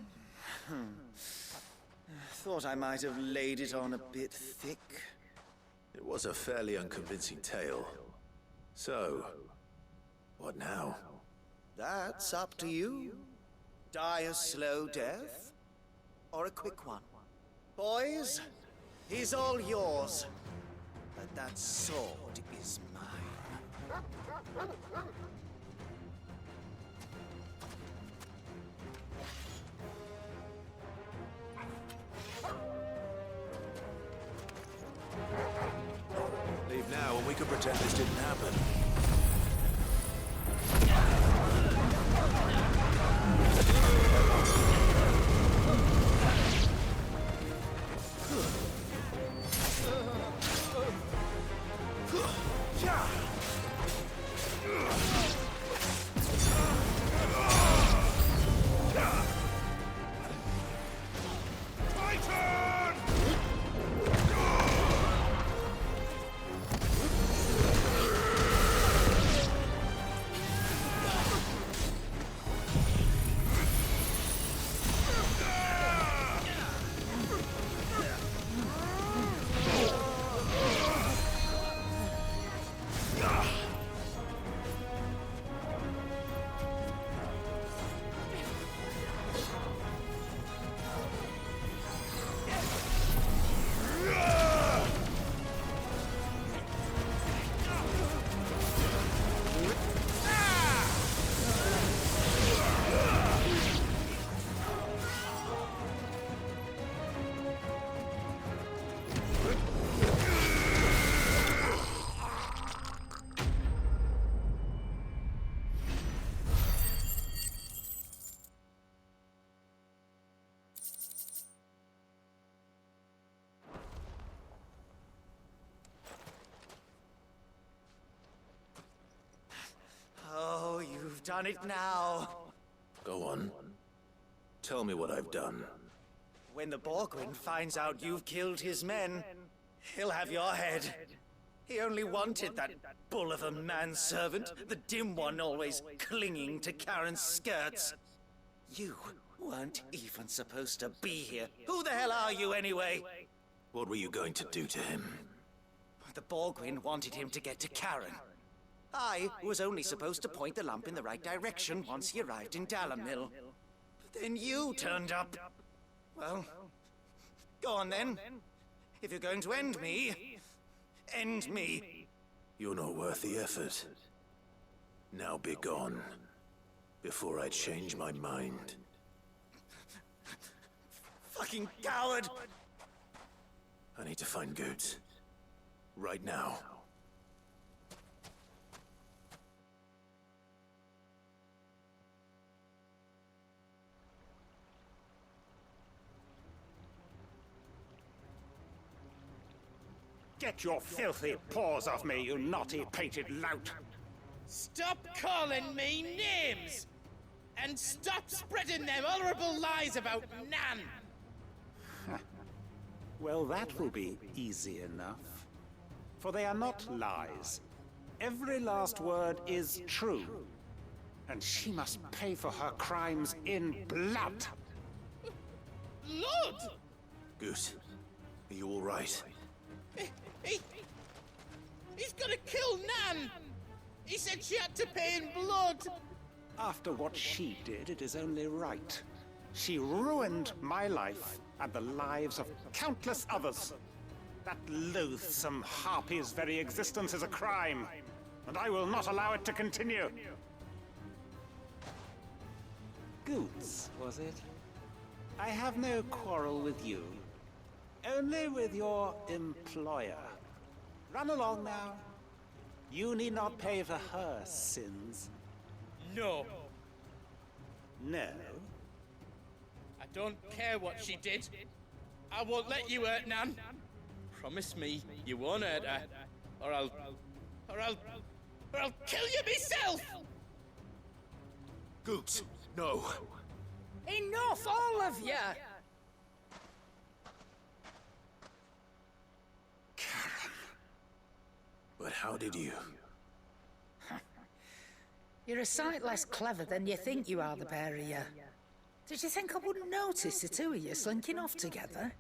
Thought I might have laid it on a bit thick. It was a fairly unconvincing tale. So, what now? That's up to you. Die a slow death, or a quick one. Boys, he's all yours. But that sword is mine. Leave now and we can pretend this didn't happen. done it now. Go on. Tell me what I've done. When the Borgwin finds out you've killed his men, he'll have your head. He only wanted that bull of a manservant, the dim one always clinging to Karen's skirts. You weren't even supposed to be here. Who the hell are you anyway? What were you going to do to him? The Borgwin wanted him to get to Karen. I was only supposed to point the lamp in the right direction once he arrived in Dalamil. But then you turned up. Well, go on then. If you're going to end me, end me. You're not worth the effort. Now be gone, before I change my mind. Fucking coward! I need to find Goods. Right now. Get your filthy paws off me, you naughty painted lout! Stop calling me names! And stop spreading them horrible lies about Nan! Well, that will be easy enough. For they are not lies. Every last word is true. And she must pay for her crimes in blood. Blood? Goose, are you all right? He's gonna kill Nan! He said she had to pay in blood! After what she did, it is only right. She ruined my life and the lives of countless others. That loathsome harpy's very existence is a crime, and I will not allow it to continue. Goods, was it? I have no quarrel with you. Only with your employer. Run along now. You need not pay for her sins. No. No? I don't care what she did. I won't let you hurt Nan. Promise me you won't hurt her, or I'll kill you myself! Gooks, no. Enough, all of you! But how did you? You're a sight less clever than you think you are, the pair of you. Did you think I wouldn't notice the two of you slinking off together?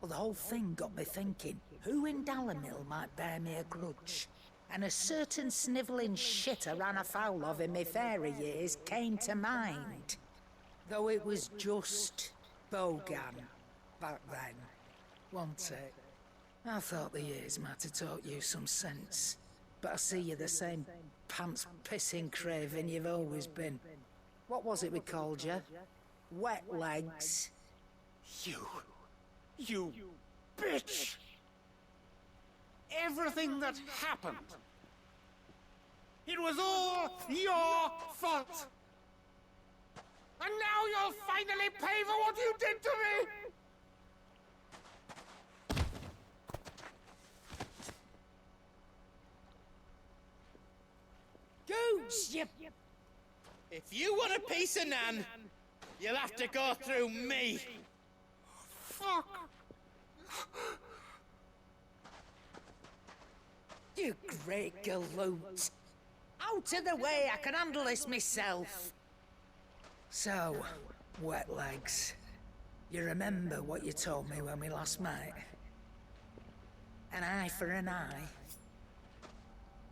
Well, the whole thing got me thinking, who in Dalamil might bear me a grudge? And a certain snivelling shit I ran afoul of in my fairy years came to mind. Though it was just Bogan back then, wasn't it? I thought the years might have taught you some sense, but I see you're the same pants-pissing craven you've always been. What was it we called you? Wet legs? You bitch! Everything that happened, it was all your fault! And now you'll finally pay for what you did to me! Gooch, you... If you want a piece of Nan, you'll have to go through me. Fuck! You great galoot. Out of the way, I can handle this myself. So, wet legs. You remember what you told me when we last met? An eye for an eye.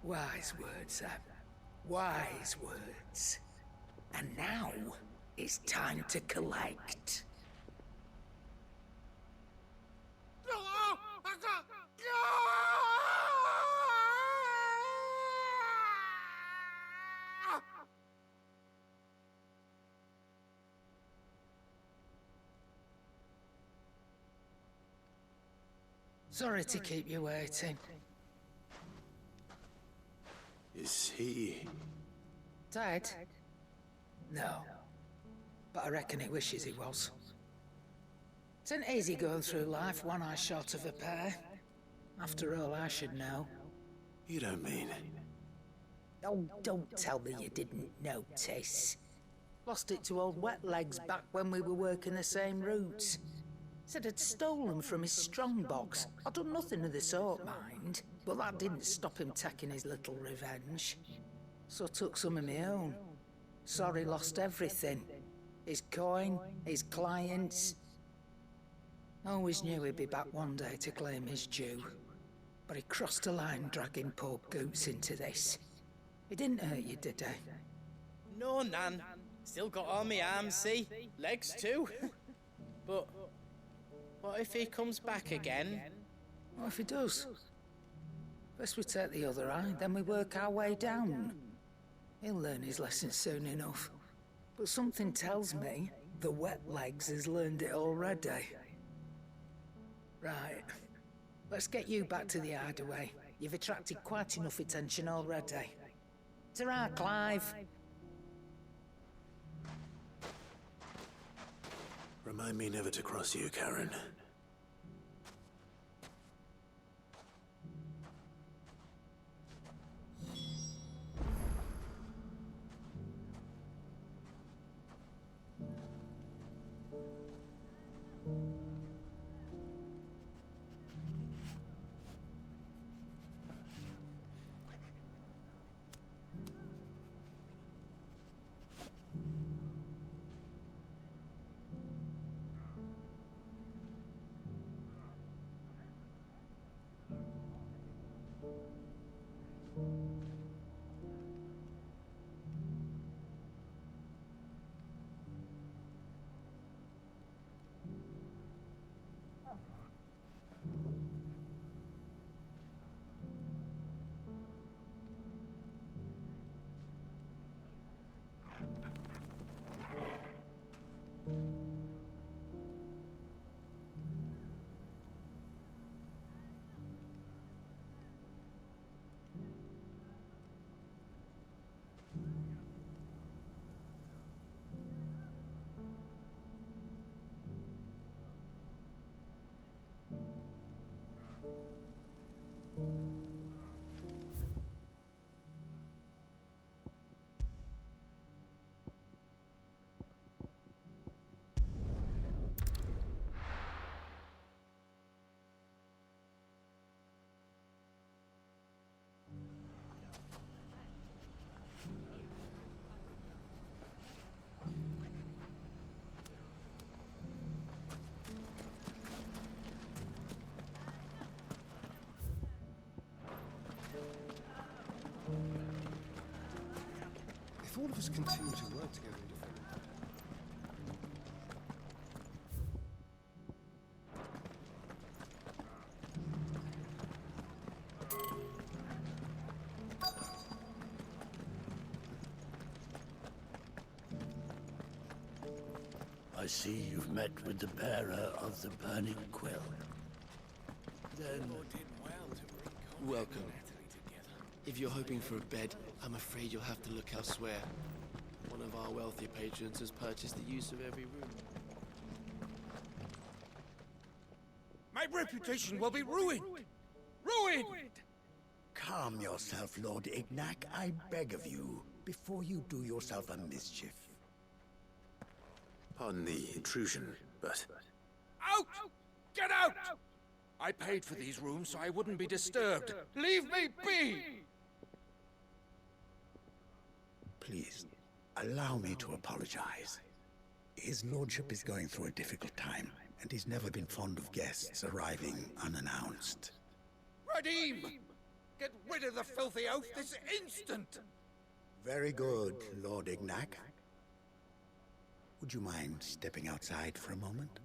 Wise words, Ab. Wise words. And now, it's time to collect. Sorry to keep you waiting. Is he... Dead? No. But I reckon he wishes he was. It isn't easy going through life one eye short of a pair. After all, I should know. You don't mean... Oh, don't tell me you didn't notice. Lost it to old Wet Legs back when we were working the same routes. Said I'd stolen from his strongbox. I'd done nothing of the sort, mind, but that didn't stop him taking his little revenge. So I took some of my own. Sorry, lost everything. His coin, his clients. Always knew he'd be back one day to claim his due. But he crossed a line dragging poor Goots into this. He didn't hurt you, did he? No, Nan. Still got all my arms, see? Legs too. But what if he comes back again? What if he does? First we take the other eye, then we work our way down. He'll learn his lesson soon enough. But something tells me the Wet Legs has learned it already. Right. Let's get you back to the hideaway. You've attracted quite enough attention already. Ta-ra, Clive. Remind me never to cross you, Karen. If all of us continue to work together in different... I see you've met with the bearer of the burning quill. Then, welcome. If you're hoping for a bed, I'm afraid you'll have to look elsewhere. One of our wealthy patrons has purchased the use of every room. My reputation will be ruined! Ruined! Calm yourself, Lord Ignac, I beg of you, before you do yourself a mischief. Pardon the intrusion, but... Out! Get out! I paid for these rooms so I wouldn't be disturbed. Leave me be! Please, allow me to apologize. His lordship is going through a difficult time, and he's never been fond of guests arriving unannounced. Radim! Get rid of the filthy oaf this instant! Very good, Lord Ignac. Would you mind stepping outside for a moment?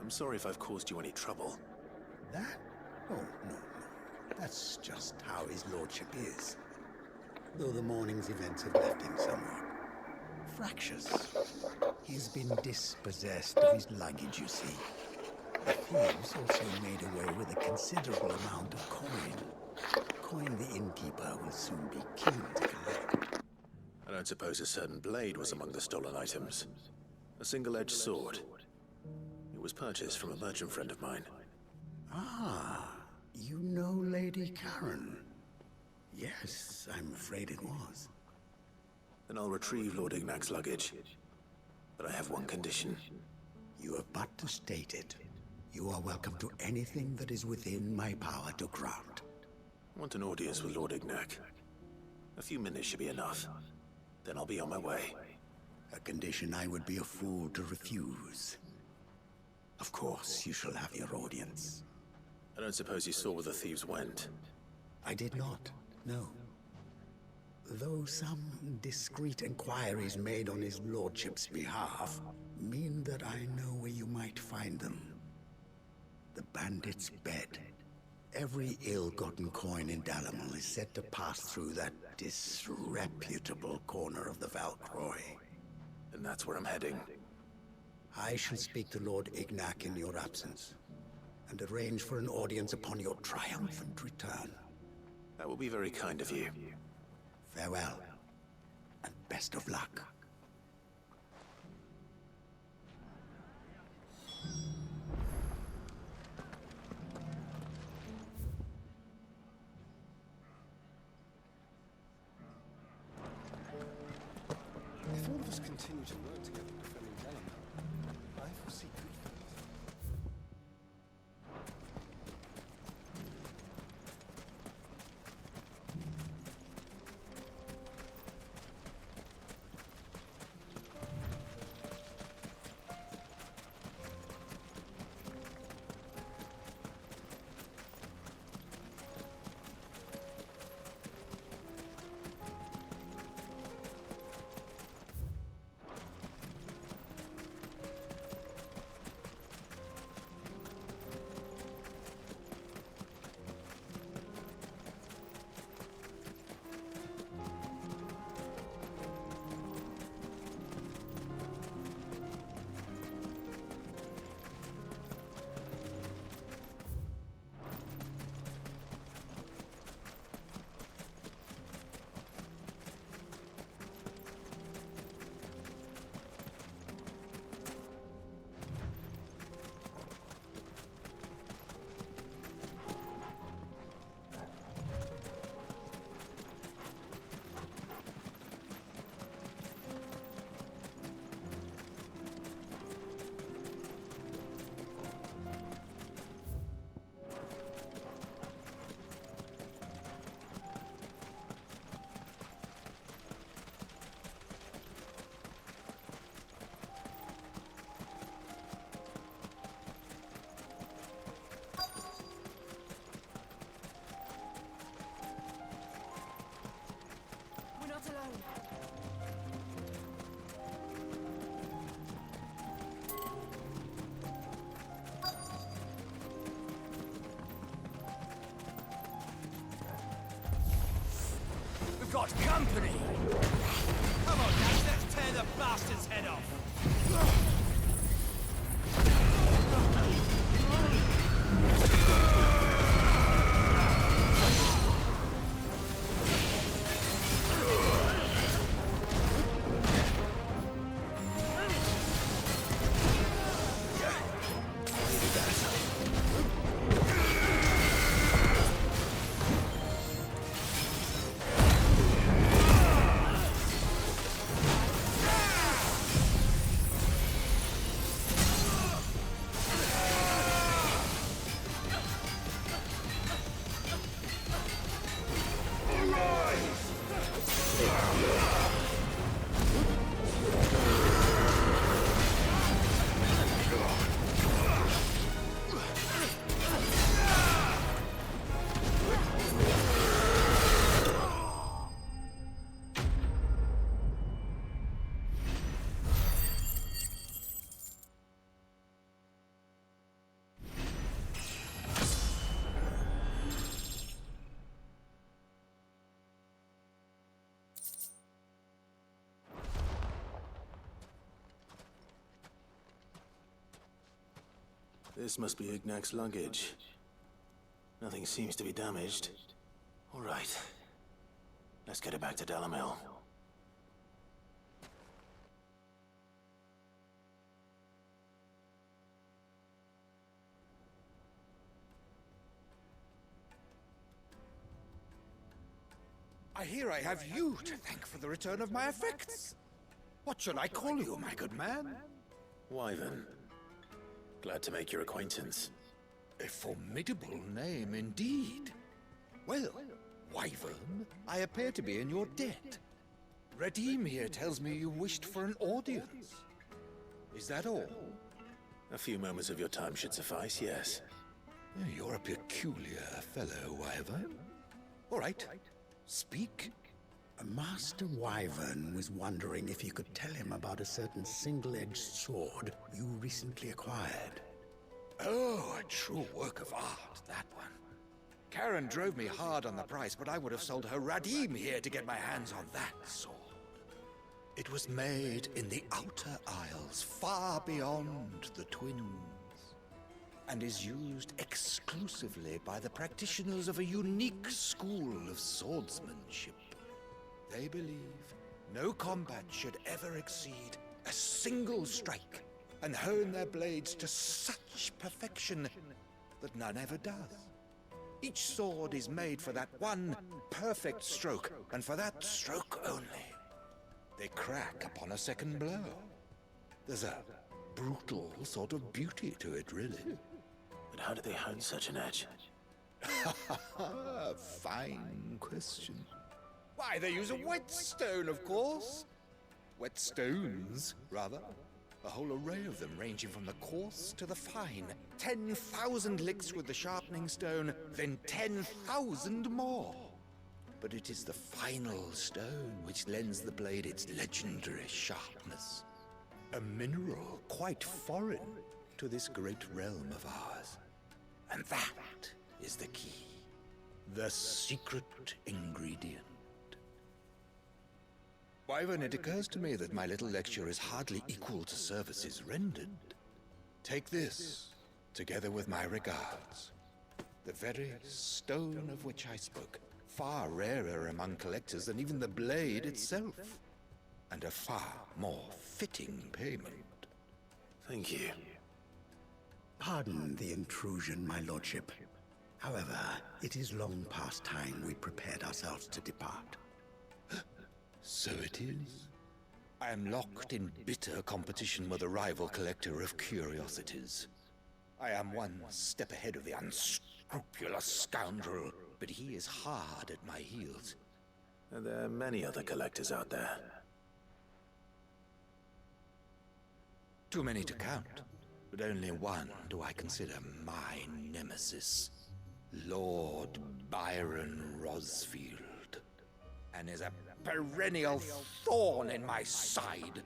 I'm sorry if I've caused you any trouble. That? Oh, no. That's just how his lordship is. Though the morning's events have left him somewhat fractious. He's been dispossessed of his luggage, you see. The thieves also made away with a considerable amount of coin. Coin the innkeeper will soon be keen to collect. I don't suppose a certain blade was among the stolen items. A single-edged sword. It was purchased from a merchant friend of mine. Ah, you know Lady Karen. Yes, I'm afraid it was. Then I'll retrieve Lord Ignac's luggage. But I have one condition. You have but to state it. You are welcome to anything that is within my power to grant. I want an audience with Lord Ignac. A few minutes should be enough. Then I'll be on my way. A condition I would be a fool to refuse. Of course, you shall have your audience. I don't suppose you saw where the thieves went? I did not, no. Though some discreet inquiries made on his lordship's behalf mean that I know where you might find them. The bandit's bed. Every ill-gotten coin in Dalimil is said to pass through that disreputable corner of the Valcroy. And that's where I'm heading. I shall speak to Lord Ignac in your absence, and arrange for an audience upon your triumphant return. That will be very kind of you. Farewell, and best of luck. If all of us continue to work together defending Dalimil, I foresee good things. We've got company! Come on, guys, let's tear the bastard's head off! This must be Ignac's luggage. Nothing seems to be damaged. All right. Let's get it back to Dalimil. here I have you to thank for the return of my effects. What shall I call you, my good man? Wyvern. Glad to make your acquaintance. A formidable name indeed. Well, Wyvern, I appear to be in your debt. Redeem here tells me you wished for an audience. Is that all? A few moments of your time should suffice, yes. You're a peculiar fellow, Wyvern. All right, speak. Master Wyvern was wondering if you could tell him about a certain single-edged sword you recently acquired. Oh, a true work of art, that one. Karen drove me hard on the price, but I would have sold her Radim here to get my hands on that sword. It was made in the Outer Isles, far beyond the Twins, and is used exclusively by the practitioners of a unique school of swordsmanship. They believe no combat should ever exceed a single strike, and hone their blades to such perfection that none ever does. Each sword is made for that one perfect stroke, and for that stroke only. They crack upon a second blow. There's a brutal sort of beauty to it, really. But how do they hone such an edge? Fine question. Why, they use a whetstone, of course. Whetstones, rather. A whole array of them, ranging from the coarse to the fine. 10,000 licks with the sharpening stone, then 10,000 more. But it is the final stone which lends the blade its legendary sharpness. A mineral quite foreign to this great realm of ours. And that is the key. The secret ingredient. Wyvern, it occurs to me that my little lecture is hardly equal to services rendered. Take this, together with my regards. The very stone of which I spoke, far rarer among collectors than even the blade itself, and a far more fitting payment. Thank you. Pardon the intrusion, my lordship. However, it is long past time we prepared ourselves to depart. So it is. I am locked in bitter competition with a rival collector of curiosities. I am one step ahead of the unscrupulous scoundrel, but he is hard at my heels. Are there many other collectors out there? Too many to count, but only one do I consider my nemesis. Lord Byron Rosfield. And is a perennial thorn in my side.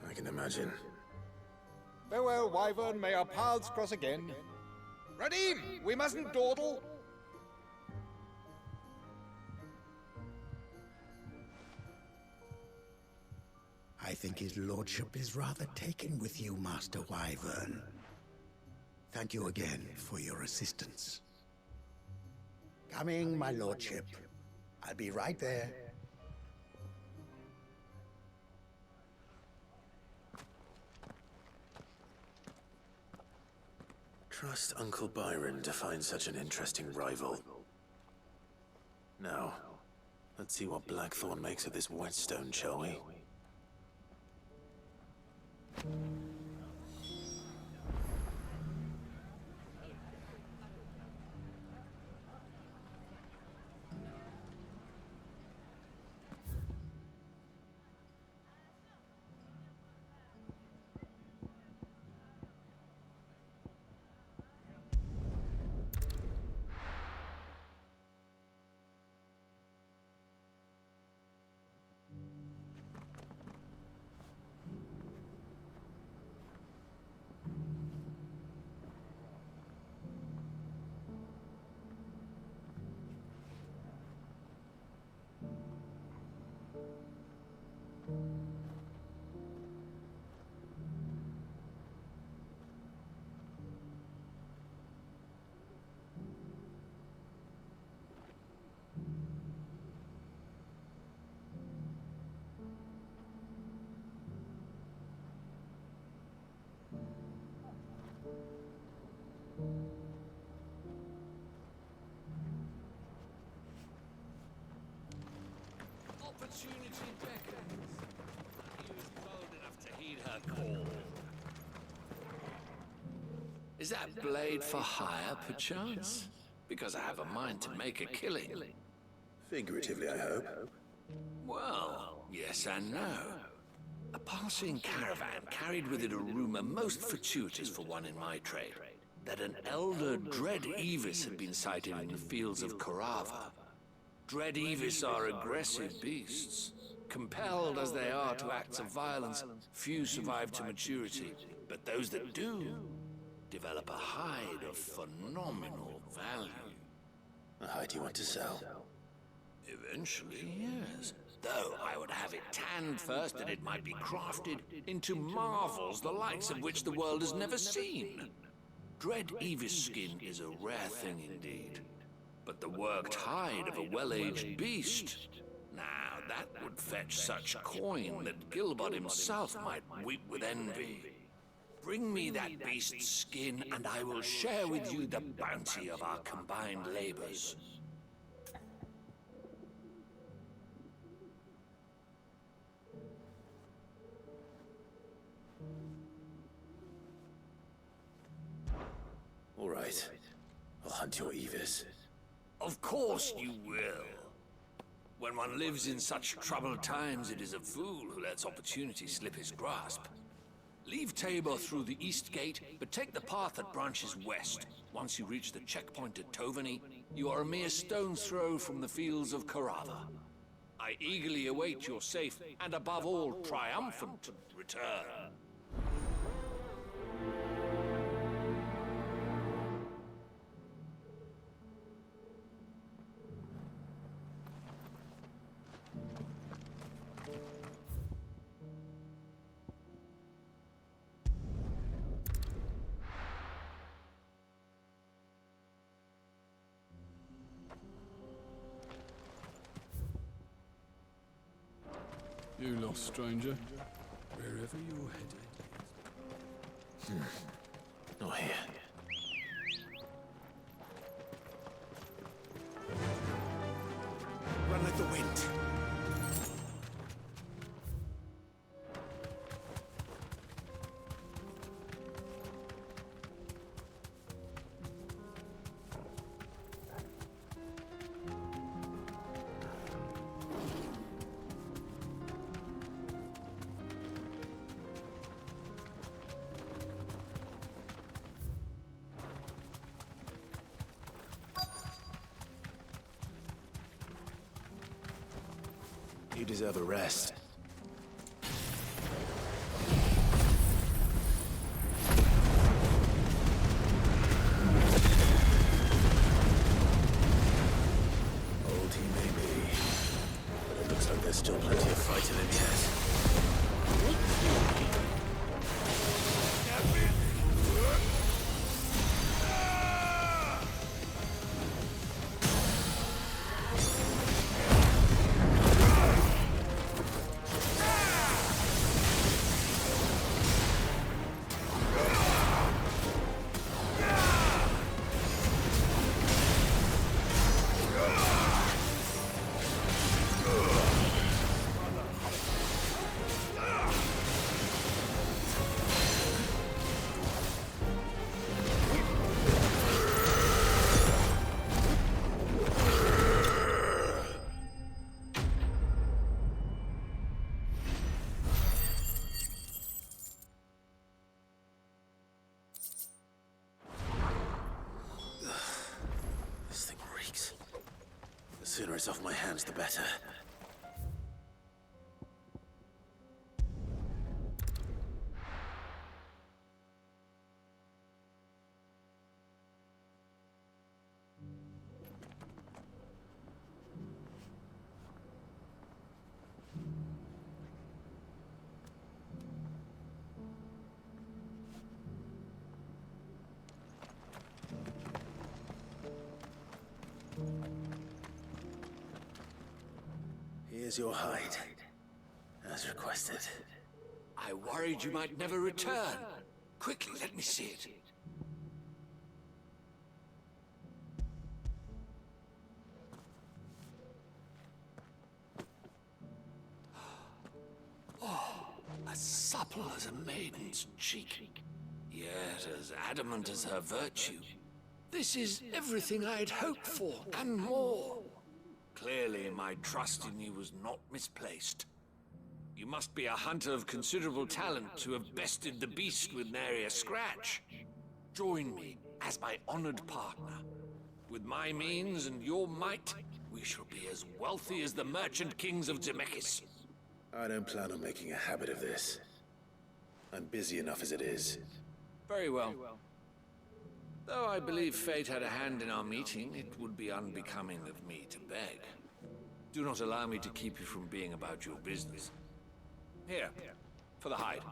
I can imagine. Farewell, Wyvern. May our paths cross again. Radim, we mustn't dawdle. I think his lordship is rather taken with you, Master Wyvern. Thank you again for your assistance. Coming, my lordship. I'll be right there. Trust Uncle Byron to find such an interesting rival. Now, let's see what Blackthorn makes of this whetstone, shall we? Is that blade for hire, perchance? Because I have a mind to make a killing. Figuratively, I hope. Well, yes and no. A passing caravan carried with it a rumor most fortuitous for one in my trade, that an elder Dread Evis had been sighted in the fields of Korava. Dread Evis are aggressive beasts. Compelled as they are to acts of violence, few survive to maturity, but those that do develop a hide of phenomenal value. A hide you want to sell? Eventually, yes. Though I would have it tanned first that it might be crafted into marvels the likes of which the world has never seen. Dread Evis skin is a rare thing indeed. But the worked hide of a well-aged beast, now that would fetch such coin that Gilbert himself might weep with envy. Bring me that beast's skin, and I will share with you the bounty of our combined labors. All right. I'll hunt your Evis. Of course you will. When one lives in such troubled times, it is a fool who lets opportunity slip his grasp. Leave Tabor through the east gate, but take the path that branches west. Once you reach the checkpoint at Tovany, you are a mere stone's throw from the fields of Korava. I eagerly await your safe, and above all, triumphant return. You lost, stranger. Wherever you're headed. Not here. Run like the wind. You deserve a rest. Old he may be, but it looks like there's still plenty of fight in him yet. The sooner it's off my hands, the better. Here's your hide, as requested. I worried you might never return. Quickly, let me see it. Oh, as supple as a maiden's cheek. Yet as adamant as her virtue. This is everything I'd hoped for, and more. Clearly, my trust in you was not misplaced. You must be a hunter of considerable talent to have bested the beast with nary a scratch. Join me as my honored partner. With my means and your might, we shall be as wealthy as the merchant kings of Zemeckis. I don't plan on making a habit of this. I'm busy enough as it is. Very well. Though I believe fate had a hand in our meeting, it would be unbecoming of me to beg. Do not allow me to keep you from being about your business. Here, for the hide.